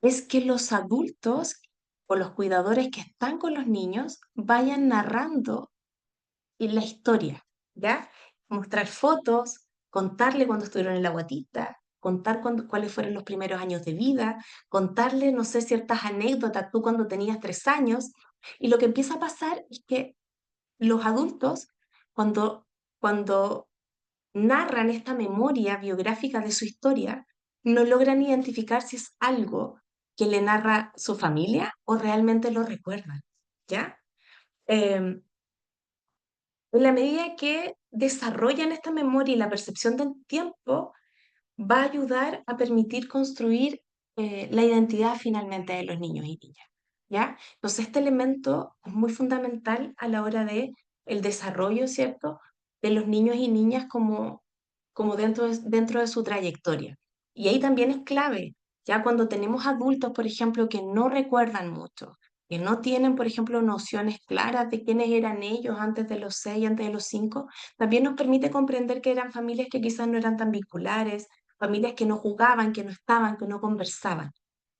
es que los adultos o los cuidadores que están con los niños vayan narrando y la historia, ¿ya? Mostrar fotos, contarle cuando estuvieron en la guatita, contar cuáles fueron los primeros años de vida, contarle, no sé, ciertas anécdotas, tú cuando tenías 3 años. Y lo que empieza a pasar es que los adultos, cuando narran esta memoria biográfica de su historia, no logran identificar si es algo que le narra su familia o realmente lo recuerdan, ¿ya? Em, en la medida que desarrollan esta memoria y la percepción del tiempo, va a ayudar a permitir construir la identidad finalmente de los niños y niñas, ¿ya? Entonces, este elemento es muy fundamental a la hora de el desarrollo, ¿cierto?, de los niños y niñas como dentro de su trayectoria. Y ahí también es clave, ya cuando tenemos adultos, por ejemplo, que no recuerdan mucho, que no tienen, por ejemplo, nociones claras de quiénes eran ellos antes de los 6, antes de los 5, también nos permite comprender que eran familias que quizás no eran tan vinculares, familias que no jugaban, que no estaban, que no conversaban.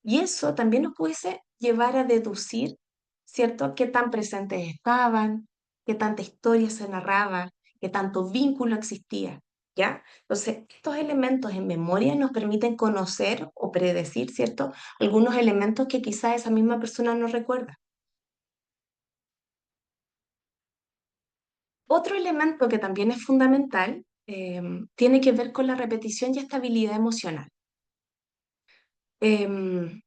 Y eso también nos pudiese llevar a deducir, ¿cierto?, qué tan presentes estaban, qué tanta historia se narraba, qué tanto vínculo existía, ¿ya? Entonces, estos elementos en memoria nos permiten conocer o predecir, ¿cierto?, algunos elementos que quizás esa misma persona no recuerda. Otro elemento que también es fundamental tiene que ver con la repetición y estabilidad emocional. Em,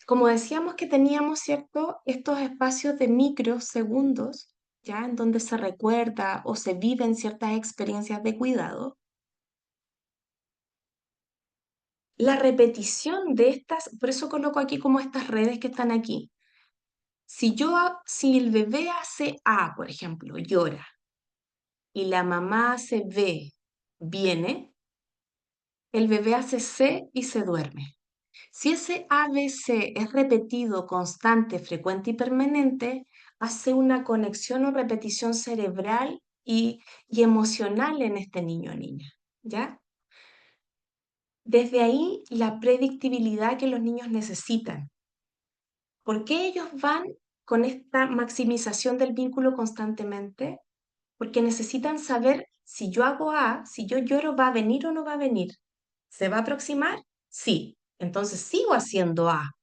Como decíamos que teníamos, ¿cierto?, estos espacios de microsegundos, ¿ya?, en donde se recuerda o se viven ciertas experiencias de cuidado. La repetición de estas, por eso coloco aquí como estas redes que están aquí. Si el bebé hace A, por ejemplo, llora, y la mamá hace B, viene, el bebé hace C y se duerme. Si ese ABC es repetido, constante, frecuente y permanente, hace una conexión o repetición cerebral y emocional en este niño o niña, ¿ya? Desde ahí, la predictibilidad que los niños necesitan. ¿Por qué ellos van con esta maximización del vínculo constantemente? Porque necesitan saber si yo hago A, si yo lloro, ¿va a venir o no va a venir? ¿Se va a aproximar? Sí. Entonces sigo haciendo A.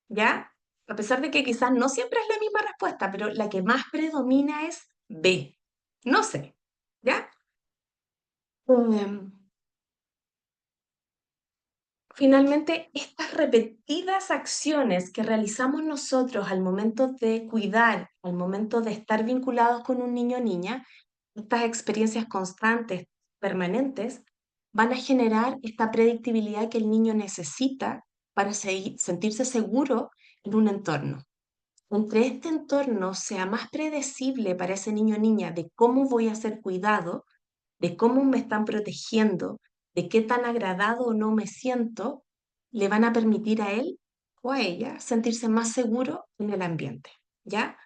¿Ya? A pesar de que quizás no siempre es la misma respuesta, pero la que más predomina es B. No sé, ¿ya? Em, Finalmente, estas repetidas acciones que realizamos nosotros al momento de cuidar, al momento de estar vinculados con un niño o niña, estas experiencias constantes, permanentes, van a generar esta predictibilidad que el niño necesita para sentirse seguro en un entorno. Entre este entorno sea más predecible para ese niño o niña de cómo voy a ser cuidado, de cómo me están protegiendo, de qué tan agradado o no me siento, le van a permitir a él o a ella sentirse más seguro en el ambiente, ¿ya?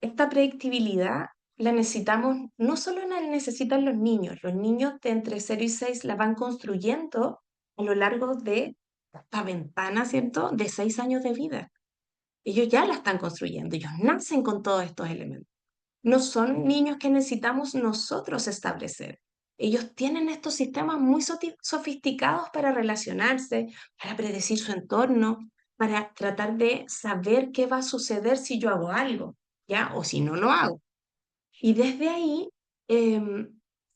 Esta predictibilidad la necesitamos, no solo la necesitan los niños de entre 0 y 6 la van construyendo a lo largo de esta ventana, ¿cierto?, de 6 años de vida. Ellos ya la están construyendo, ellos nacen con todos estos elementos. No son niños que necesitamos nosotros establecer. Ellos tienen estos sistemas muy sofisticados para relacionarse, para predecir su entorno, para tratar de saber qué va a suceder si yo hago algo, ¿ya? O si no lo hago. Y desde ahí,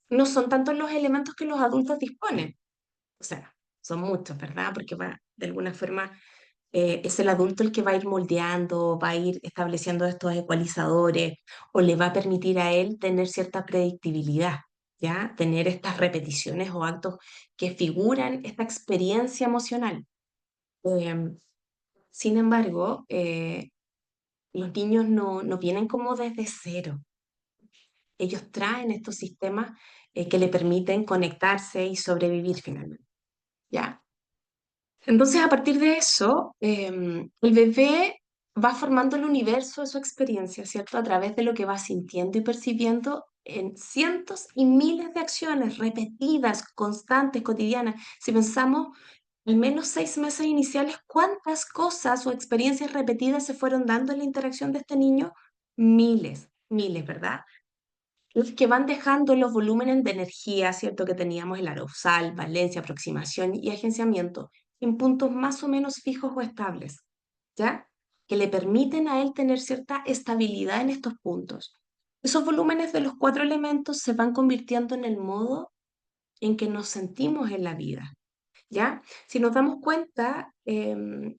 no son tantos los elementos que los adultos disponen. O sea, son muchos, ¿verdad? Porque de alguna forma es el adulto el que va a ir moldeando, va a ir estableciendo estos ecualizadores o le va a permitir a él tener cierta predictibilidad, ¿ya? Tener estas repeticiones o actos que figuran esta experiencia emocional. Em, Sin embargo, los niños no vienen como desde cero. Ellos traen estos sistemas que le permiten conectarse y sobrevivir finalmente, ¿ya? Entonces, a partir de eso, el bebé va formando el universo de su experiencia, ¿cierto? A través de lo que va sintiendo y percibiendo en cientos y miles de acciones repetidas, constantes, cotidianas. Si pensamos al menos 6 meses iniciales, ¿cuántas cosas o experiencias repetidas se fueron dando en la interacción de este niño? Miles, miles, ¿verdad? Los que van dejando los volúmenes de energía, ¿cierto? Que teníamos el arousal, valencia, aproximación y agenciamiento en puntos más o menos fijos o estables, ¿ya? Que le permiten a él tener cierta estabilidad en estos puntos. Esos volúmenes de los 4 elementos se van convirtiendo en el modo en que nos sentimos en la vida, ¿ya? Si nos damos cuenta, hay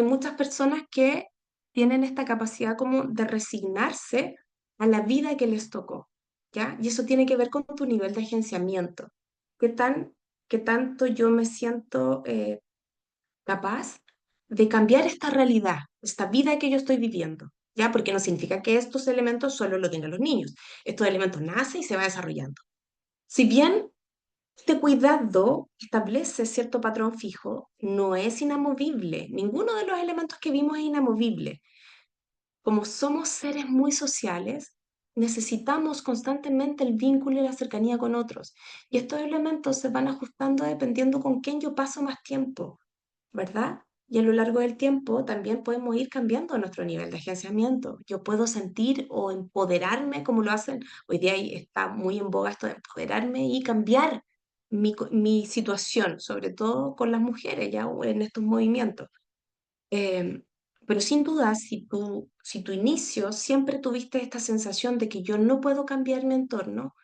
muchas personas que tienen esta capacidad como de resignarse a la vida que les tocó, ¿ya? Y eso tiene que ver con tu nivel de agenciamiento. qué tanto yo me siento capaz de cambiar esta realidad, esta vida que yo estoy viviendo, ¿ya? Porque no significa que estos elementos solo lo tengan los niños. Estos elementos nacen y se va desarrollando. Si bien este cuidado establece cierto patrón fijo, no es inamovible. Ninguno de los elementos que vimos es inamovible. Como somos seres muy sociales, necesitamos constantemente el vínculo y la cercanía con otros. Y estos elementos se van ajustando dependiendo con quién yo paso más tiempo, ¿verdad? Y a lo largo del tiempo también podemos ir cambiando nuestro nivel de agenciamiento. Yo puedo sentir o empoderarme como lo hacen. Hoy día está muy en boga esto de empoderarme y cambiar mi situación, sobre todo con las mujeres ya o en estos movimientos. Em, pero sin duda, si tu inicio siempre tuviste esta sensación de que yo no puedo cambiar mi entorno,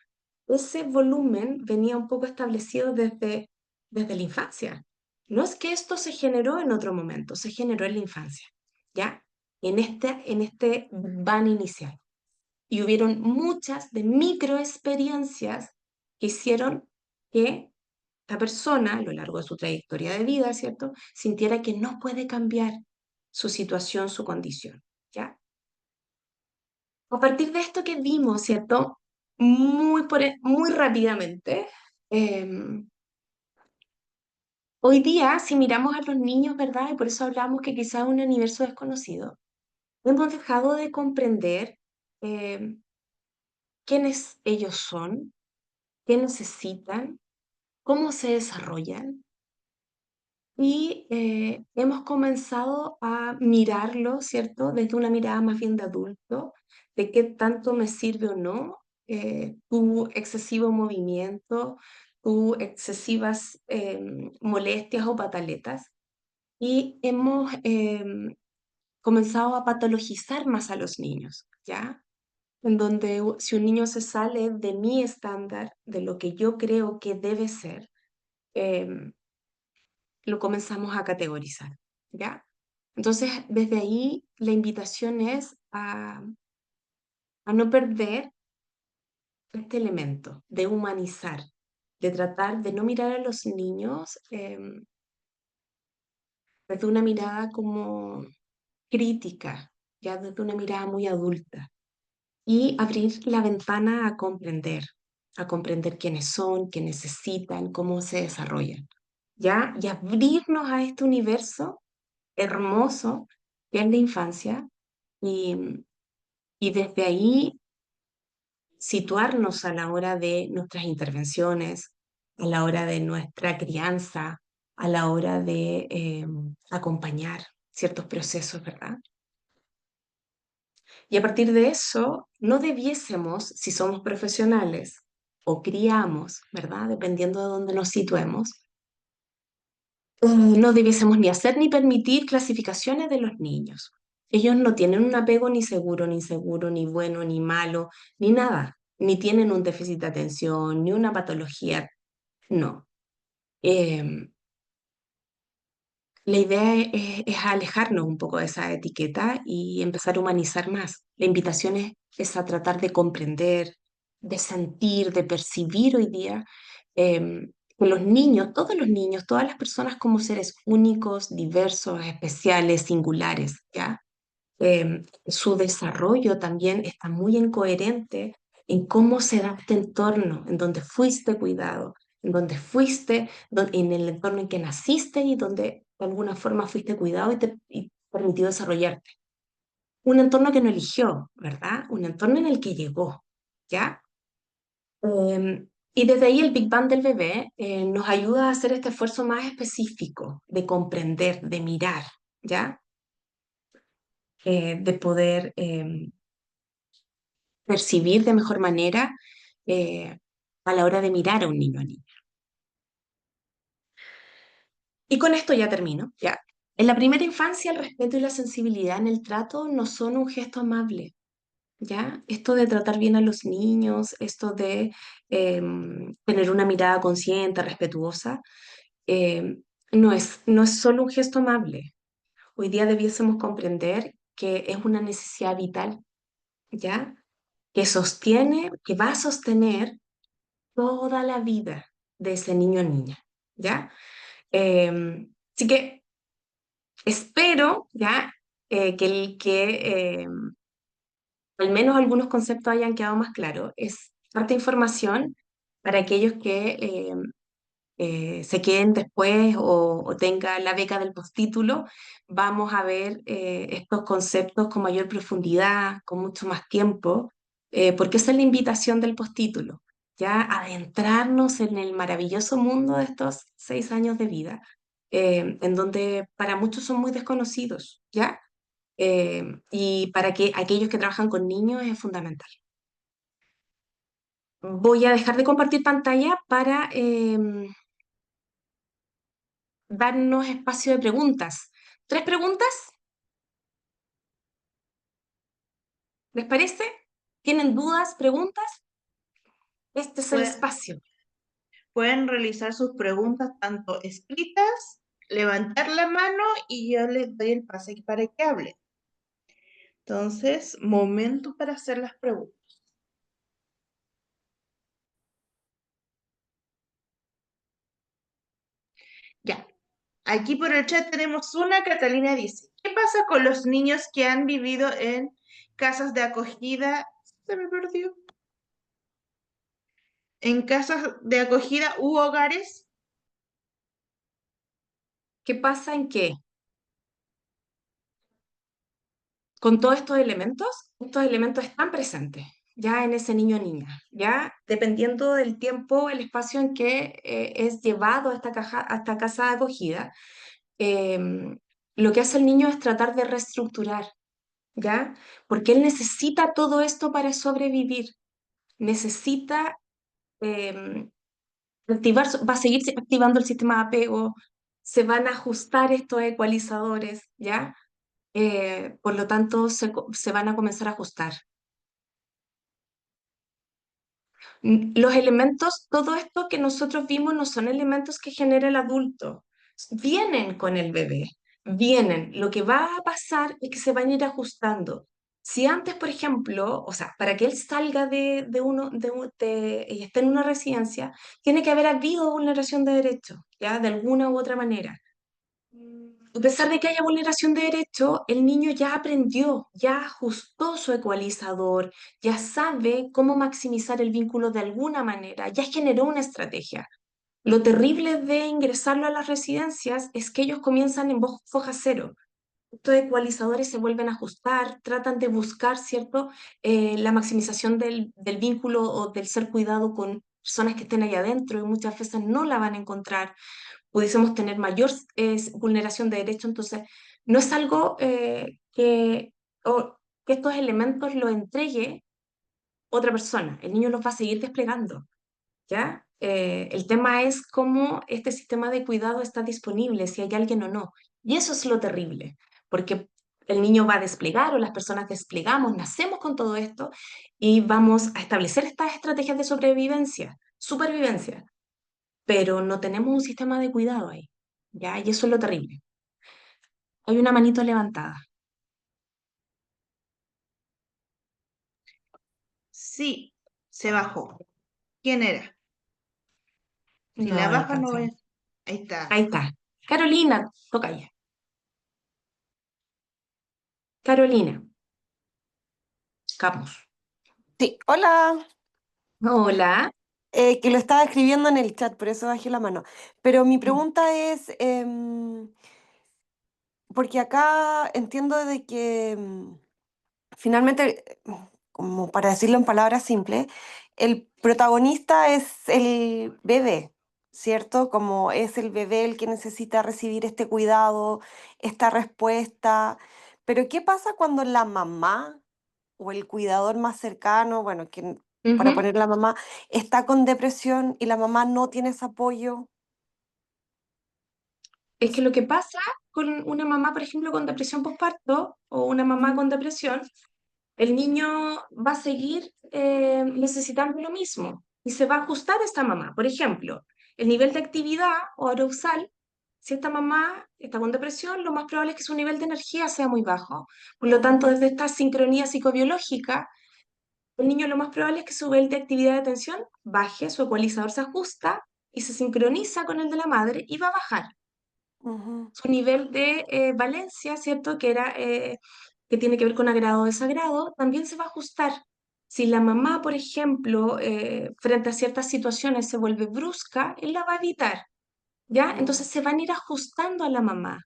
ese volumen venía un poco establecido desde la infancia. No es que esto se generó en otro momento, se generó en la infancia, ¿ya? En este van inicial. Y hubieron muchas de microexperiencias que hicieron que la persona, a lo largo de su trayectoria de vida, ¿cierto?, sintiera que no puede cambiar su situación, su condición, ¿ya? A partir de esto que vimos, ¿cierto? Muy rápidamente, em, hoy día, si miramos a los niños, ¿verdad? Y por eso hablamos que quizás es un universo desconocido, hemos dejado de comprender em, quiénes ellos son, qué necesitan, cómo se desarrollan. Y hemos comenzado a mirarlo, ¿cierto? Desde una mirada más bien de adulto, de qué tanto me sirve o no tu excesivo movimiento, tu excesivas molestias o pataletas. Y hemos comenzado a patologizar más a los niños, ¿ya? En donde si un niño se sale de mi estándar, de lo que yo creo que debe ser, em, lo comenzamos a categorizar, ¿ya? Entonces, desde ahí la invitación es a no perder este elemento de humanizar, de tratar de no mirar a los niños desde una mirada como crítica, ya desde una mirada muy adulta, y abrir la ventana a comprender quiénes son, qué necesitan, cómo se desarrollan, ¿ya? Y abrirnos a este universo hermoso que es la infancia y, y desde ahí situarnos a la hora de nuestras intervenciones, a la hora de nuestra crianza, a la hora de acompañar ciertos procesos, ¿verdad? Y a partir de eso, no debiésemos, si somos profesionales o criamos, ¿verdad? Dependiendo de dónde nos situemos, no debiésemos ni hacer ni permitir clasificaciones de los niños. Ellos no tienen un apego ni seguro, ni inseguro, ni bueno, ni malo, ni nada. Ni tienen un déficit de atención, ni una patología. No. Em, la idea es alejarnos un poco de esa etiqueta y empezar a humanizar más. La invitación es a tratar de comprender, de sentir, de percibir hoy día que los niños, todos los niños, todas las personas como seres únicos, diversos, especiales, singulares, ¿ya? Su desarrollo también está muy incoherente en cómo se da este entorno, en donde fuiste cuidado, en donde fuiste, en el entorno en que naciste y donde de alguna forma fuiste cuidado y permitió desarrollarte. Un entorno que no eligió, ¿verdad? Un entorno en el que llegó, ¿ya? Y desde ahí el Big Bang del bebé nos ayuda a hacer este esfuerzo más específico de comprender, de mirar, ¿ya? De poder percibir de mejor manera eh, a la hora de mirar a un niño o niña. Y con esto ya termino, ya. En la primera infancia, el respeto y la sensibilidad en el trato no son un gesto amable, ¿ya? Esto de tratar bien a los niños, esto de tener una mirada consciente, respetuosa, no es solo un gesto amable. Hoy día debiésemos comprender que es una necesidad vital, ¿ya? Que sostiene, que va a sostener toda la vida. de ese niño o niña, ¿ya? Así que espero, ¿ya? Que al menos algunos conceptos hayan quedado más claros. Es harta información para aquellos que se queden después o tengan la beca del postítulo. Vamos a ver estos conceptos con mayor profundidad, con mucho más tiempo, porque esa es la invitación del postítulo, ya adentrarnos en el maravilloso mundo de estos 6 años de vida, en donde para muchos son muy desconocidos, ¿ya? Y para que aquellos que trabajan con niños es fundamental. Voy a dejar de compartir pantalla para darnos espacio de preguntas. ¿Tres preguntas? ¿Les parece? ¿Tienen dudas, preguntas? Este es el Pueden, espacio. pueden realizar sus preguntas tanto escritas, levantar la mano y yo les doy el pase para que hablen. Entonces, momento para hacer las preguntas. Ya. Aquí por el chat tenemos una, Catalina dice, ¿qué pasa con los niños que han vivido en casas de acogida? Se me perdió. En casas de acogida u hogares. ¿Qué pasa en qué? Con todos estos elementos están presentes ya en ese niño o niña, ya dependiendo del tiempo, el espacio en que es llevado a a esta casa de acogida, lo que hace el niño es tratar de reestructurar, ¿ya? Porque él necesita todo esto para sobrevivir, necesita activar, va a seguir activando el sistema de apego, se van a ajustar estos ecualizadores, ¿ya? Por lo tanto, se van a comenzar a ajustar. Los elementos, todo esto que nosotros vimos no son elementos que genera el adulto, vienen con el bebé, vienen. Lo que va a pasar es que se van a ir ajustando. Si antes, por ejemplo, o sea, para que él salga y esté en una residencia, tiene que haber habido vulneración de derechos, ¿ya? De alguna u otra manera. A pesar de que haya vulneración de derecho, el niño ya aprendió, ya ajustó su ecualizador, ya sabe cómo maximizar el vínculo de alguna manera, ya generó una estrategia. Lo terrible de ingresarlo a las residencias es que ellos comienzan en foja cero. Estos ecualizadores se vuelven a ajustar, tratan de buscar, ¿cierto?, la maximización del vínculo o del ser cuidado con personas que estén ahí adentro y muchas veces no la van a encontrar, pudiésemos tener mayor vulneración de derechos. Entonces, no es algo que estos elementos lo entregue otra persona, el niño los va a seguir desplegando, ¿ya? El tema es cómo este sistema de cuidado está disponible, si hay alguien o no. Y eso es lo terrible, porque el niño va a desplegar o las personas desplegamos, nacemos con todo esto y vamos a establecer estas estrategias de sobrevivencia, supervivencia, pero no tenemos un sistema de cuidado ahí, ¿ya? Y eso es lo terrible. Hay una manito levantada. Sí, se bajó. ¿Quién era? Si la No, no baja no alcanzamos. voy. Ahí está. Ahí está. Carolina, toca ya. Carolina, Camus. Sí, hola, Hola. que lo estaba escribiendo en el chat, por eso bajé la mano. Pero mi Mm. pregunta es, porque acá entiendo de que finalmente, como para decirlo en palabras simples, el protagonista es el bebé, ¿cierto? Como es el bebé el que necesita recibir este cuidado, esta respuesta. Pero ¿qué pasa cuando la mamá o el cuidador más cercano, bueno, para Ujú. poner la mamá, está con depresión y la mamá no tiene ese apoyo? Es que lo que pasa con una mamá, por ejemplo, con depresión postparto o una mamá con depresión, el niño va a seguir necesitando lo mismo y se va a ajustar a esta mamá. Por ejemplo, el nivel de actividad o arousal, si esta mamá está con depresión, lo más probable es que su nivel de energía sea muy bajo. Por lo tanto, desde esta sincronía psicobiológica, el niño lo más probable es que su nivel de actividad de atención baje, su ecualizador se ajusta y se sincroniza con el de la madre y va a bajar Ujú, su nivel de valencia, ¿cierto? Que tiene que ver con agrado o desagrado, también se va a ajustar. Si la mamá, por ejemplo, frente a ciertas situaciones se vuelve brusca, él la va a evitar, ¿ya? mm, Entonces se van a ir ajustando a la mamá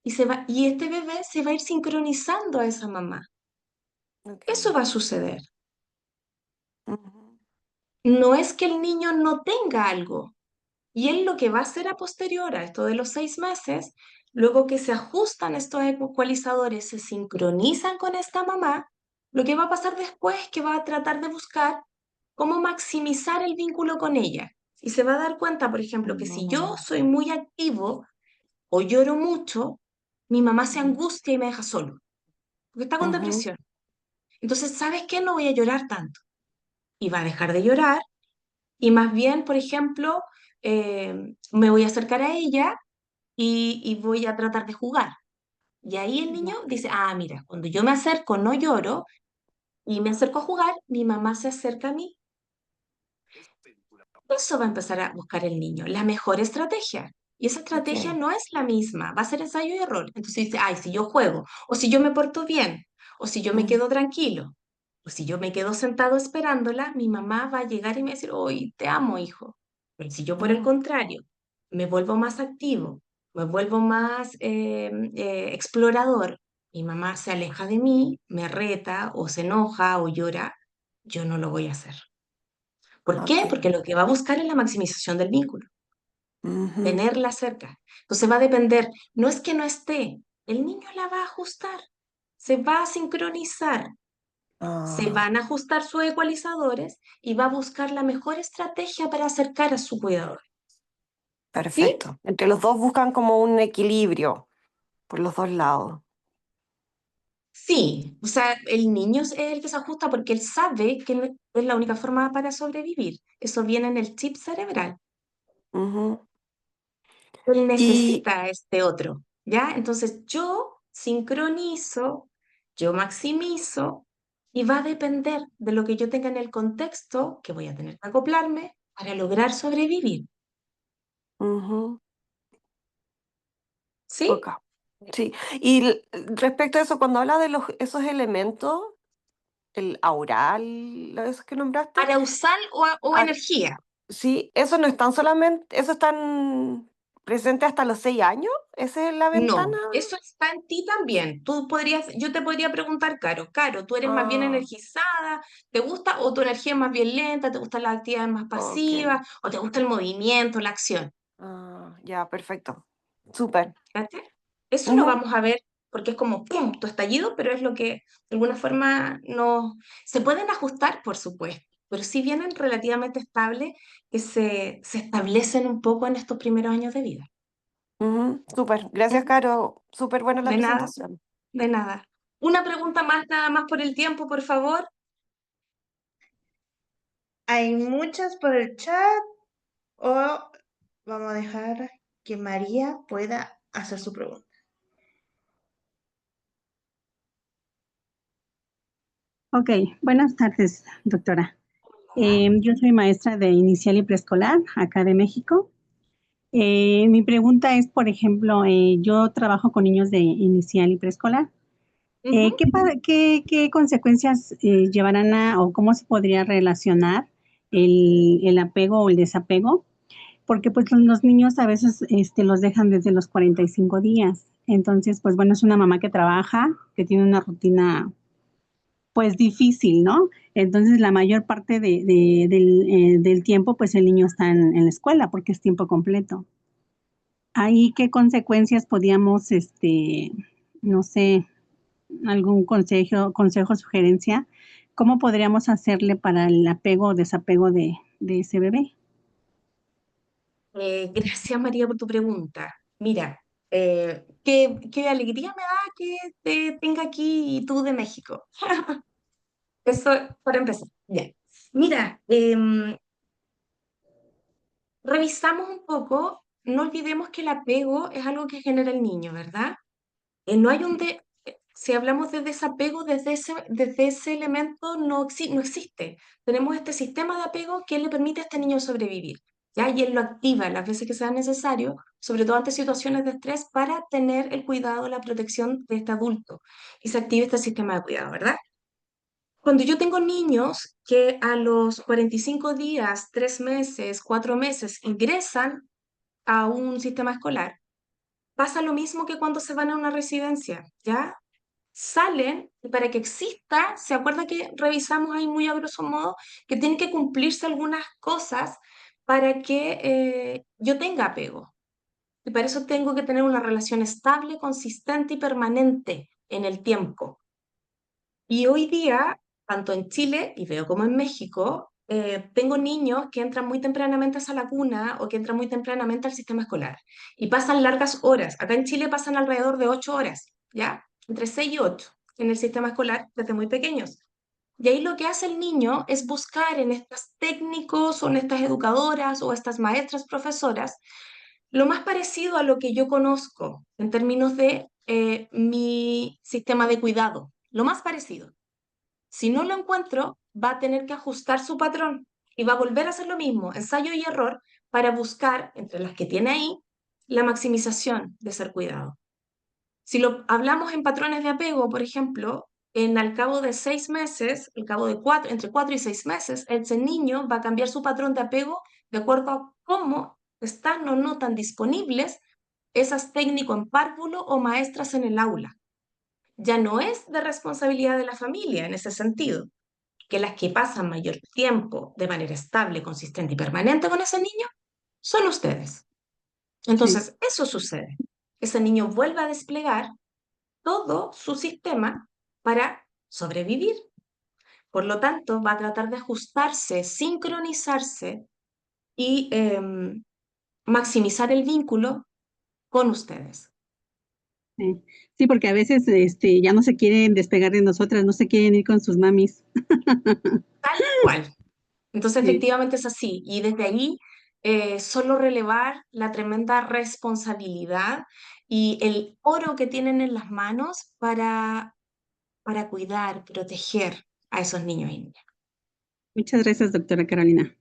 y este bebé se va a ir sincronizando a esa mamá. ok, Eso va a suceder. ujú, No es que el niño no tenga algo, y él lo que va a hacer a posterior a esto de los 6 meses, luego que se ajustan estos ecualizadores, se sincronizan con esta mamá, lo que va a pasar después es que va a tratar de buscar cómo maximizar el vínculo con ella. Y se va a dar cuenta, por ejemplo, que si yo mm, soy muy activo o lloro mucho, mi mamá se ujú, angustia y me deja solo, porque está con ujú, depresión. Entonces, ¿sabes qué? No voy a llorar tanto. Y va a dejar de llorar y más bien, por ejemplo, me voy a acercar a ella y voy a tratar de jugar. Y ahí el niño ya, dice, ah, mira, cuando yo me acerco no lloro y me acerco a jugar, mi mamá se acerca a mí. Eso va a empezar a buscar el niño, la mejor estrategia. Y esa estrategia ok, no es la misma, va a ser ensayo y error. Entonces dice, ay, si yo juego, o si yo me porto bien, o si yo me mm, quedo tranquilo, o si yo me quedo sentado esperándola, mi mamá va a llegar y me va a decir, hoy te amo, hijo. Pero si yo por el mm, contrario me vuelvo más activo, me vuelvo más explorador, mi mamá se aleja de mí, me reta o se enoja o llora, yo no lo voy a hacer. ¿Por ok, qué? Porque lo que va a buscar es la maximización del vínculo, ujú, tenerla cerca. Entonces va a depender, no es que no esté, el niño la va a ajustar, se va a sincronizar, se ah, van a ajustar sus ecualizadores y va a buscar la mejor estrategia para acercar a su cuidador. ¿Sí? perfecto. Entre los dos buscan como un equilibrio por los dos lados. Sí, o sea, el niño es el que se ajusta porque él sabe que es la única forma para sobrevivir. Eso viene en el chip cerebral. Ujú. Él Y, necesita a este otro, ¿ya? Entonces yo sincronizo, yo maximizo y va a depender de lo que yo tenga en el contexto que voy a tener que acoplarme para lograr sobrevivir, ujú, ¿sí? ok, sí. Y respecto a eso, cuando habla de esos elementos, el aural, esos que nombraste, Para usar o ah, energía. sí, eso no están solamente, eso están presentes hasta los 6 años, esa es la ventana. No, eso está en ti también. Yo te podría preguntar, Caro, ¿tú eres más bien Ah, energizada? ¿Te gusta o tu energía es más bien lenta? ¿Te gustan las actividades más ok. pasivas? ¿O te gusta el movimiento, la acción? Ah, ya, perfecto. Súper. ¿Cachai? Eso lo Ujú, vamos a ver porque es como ¡pum! Tu estallido, pero es lo que de alguna forma no... Se pueden ajustar, por supuesto, pero sí vienen relativamente estables que se establecen un poco en estos primeros años de vida. ujú, súper. Gracias, Ujú. Caro. Súper buena la De nada, presentación. de nada. Una pregunta más, nada más por el tiempo, por favor. Hay muchas por el chat o vamos a dejar que María pueda hacer su pregunta. Ok, buenas tardes, doctora. Yo soy maestra de inicial y preescolar acá de México. Mi pregunta es, por ejemplo, yo trabajo con niños de inicial y preescolar. Ujú. ¿Qué consecuencias llevarán o cómo se podría relacionar el apego o el desapego? Porque pues los niños a veces los dejan desde los 45 días. Entonces, pues bueno, es una mamá que trabaja, que tiene una rutina pues difícil, ¿no? Entonces la mayor parte del tiempo pues el niño está en la escuela porque es tiempo completo. Ahí, ¿qué consecuencias podíamos, no sé, algún sugerencia? ¿Cómo podríamos hacerle para el apego o desapego de ese bebé? Gracias, María, por tu pregunta. Mira, qué alegría me da que te tenga aquí y tú de México. Eso para empezar. Bien. Mira, revisamos un poco, no olvidemos que el apego es algo que genera el niño, ¿verdad? No hay si hablamos de desapego, desde ese elemento no existe. Tenemos este sistema de apego que le permite a este niño sobrevivir. ¿ya? Y él lo activa las veces que sea necesario, sobre todo ante situaciones de estrés, para tener el cuidado, la protección de este adulto y se active este sistema de cuidado, ¿verdad? Cuando yo tengo niños que a los 45 días, 3 meses, 4 meses ingresan a un sistema escolar, pasa lo mismo que cuando se van a una residencia, ¿ya? Salen y para que exista, ¿se acuerda que revisamos ahí muy a grosso modo que tienen que cumplirse algunas cosas para que yo tenga apego? Y para eso tengo que tener una relación estable, consistente y permanente en el tiempo. Y hoy día, tanto en Chile y veo como en México, tengo niños que entran muy tempranamente a la cuna o que entran muy tempranamente al sistema escolar y pasan largas horas. Acá en Chile pasan alrededor de 8 horas, ¿ya? Entre 6 y 8 en el sistema escolar desde muy pequeños. Y ahí lo que hace el niño es buscar en estas técnicos o en estas educadoras o estas maestras profesoras lo más parecido a lo que yo conozco en términos de mi sistema de cuidado, lo más parecido. Si no lo encuentro, va a tener que ajustar su patrón y va a volver a hacer lo mismo, ensayo y error, para buscar, entre las que tiene ahí, la maximización de ser cuidado. Si lo hablamos en patrones de apego, por ejemplo, al cabo de 6 meses, entre 4 y 6 meses, ese niño va a cambiar su patrón de apego de acuerdo a cómo están o no tan disponibles esas técnicos en párvulo o maestras en el aula. Ya no es de responsabilidad de la familia en ese sentido, que las que pasan mayor tiempo de manera estable, consistente y permanente con ese niño son ustedes. Sí. Entonces, eso sucede. Ese niño vuelve a desplegar todo su sistema para sobrevivir. Por lo tanto, va a tratar de ajustarse, sincronizarse y maximizar el vínculo con ustedes. Sí, sí, porque a veces ya no se quieren despegar de nosotras, no se quieren ir con sus mamis. Tal cual. Entonces, Sí, efectivamente es así. Y desde ahí, solo relevar la tremenda responsabilidad y el oro que tienen en las manos para cuidar, proteger a esos niños y niñas. muchas gracias, doctora Carolina.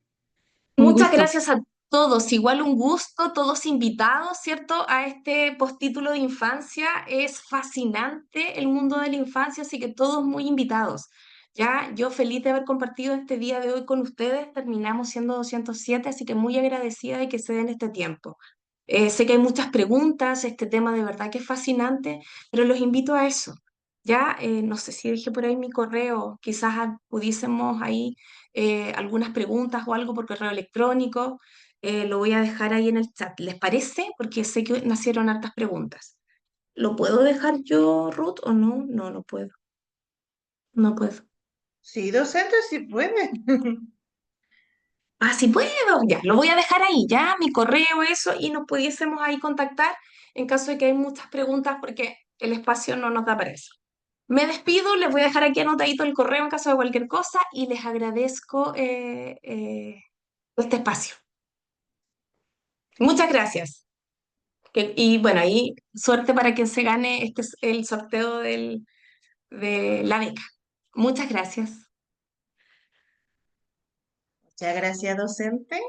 Un Muchas gusto. gracias a todos. Igual un gusto, todos invitados, ¿cierto? A este postítulo de infancia. Es fascinante el mundo de la infancia, así que todos muy invitados. Ya, yo feliz de haber compartido este día de hoy con ustedes. Terminamos siendo 207, así que muy agradecida de que se den este tiempo. Sé que hay muchas preguntas, este tema de verdad que es fascinante, pero los invito a eso. Ya, no sé si dejé por ahí mi correo, quizás pudiésemos ahí algunas preguntas o algo por correo electrónico. Lo voy a dejar ahí en el chat. ¿Les parece? Porque sé que nacieron hartas preguntas. ¿Lo puedo dejar yo, Ruth, o no? No, no puedo. No puedo. Sí, docente, sí puede. Ah, sí puedo. Ya, lo voy a dejar ahí, ya, mi correo, eso, y nos pudiésemos ahí contactar en caso de que hay muchas preguntas porque el espacio no nos da para eso. Me despido, les voy a dejar aquí anotadito el correo en caso de cualquier cosa y les agradezco este espacio. Muchas gracias. Y bueno, ahí suerte para quien se gane el sorteo de la beca. Muchas gracias. Muchas gracias, docente.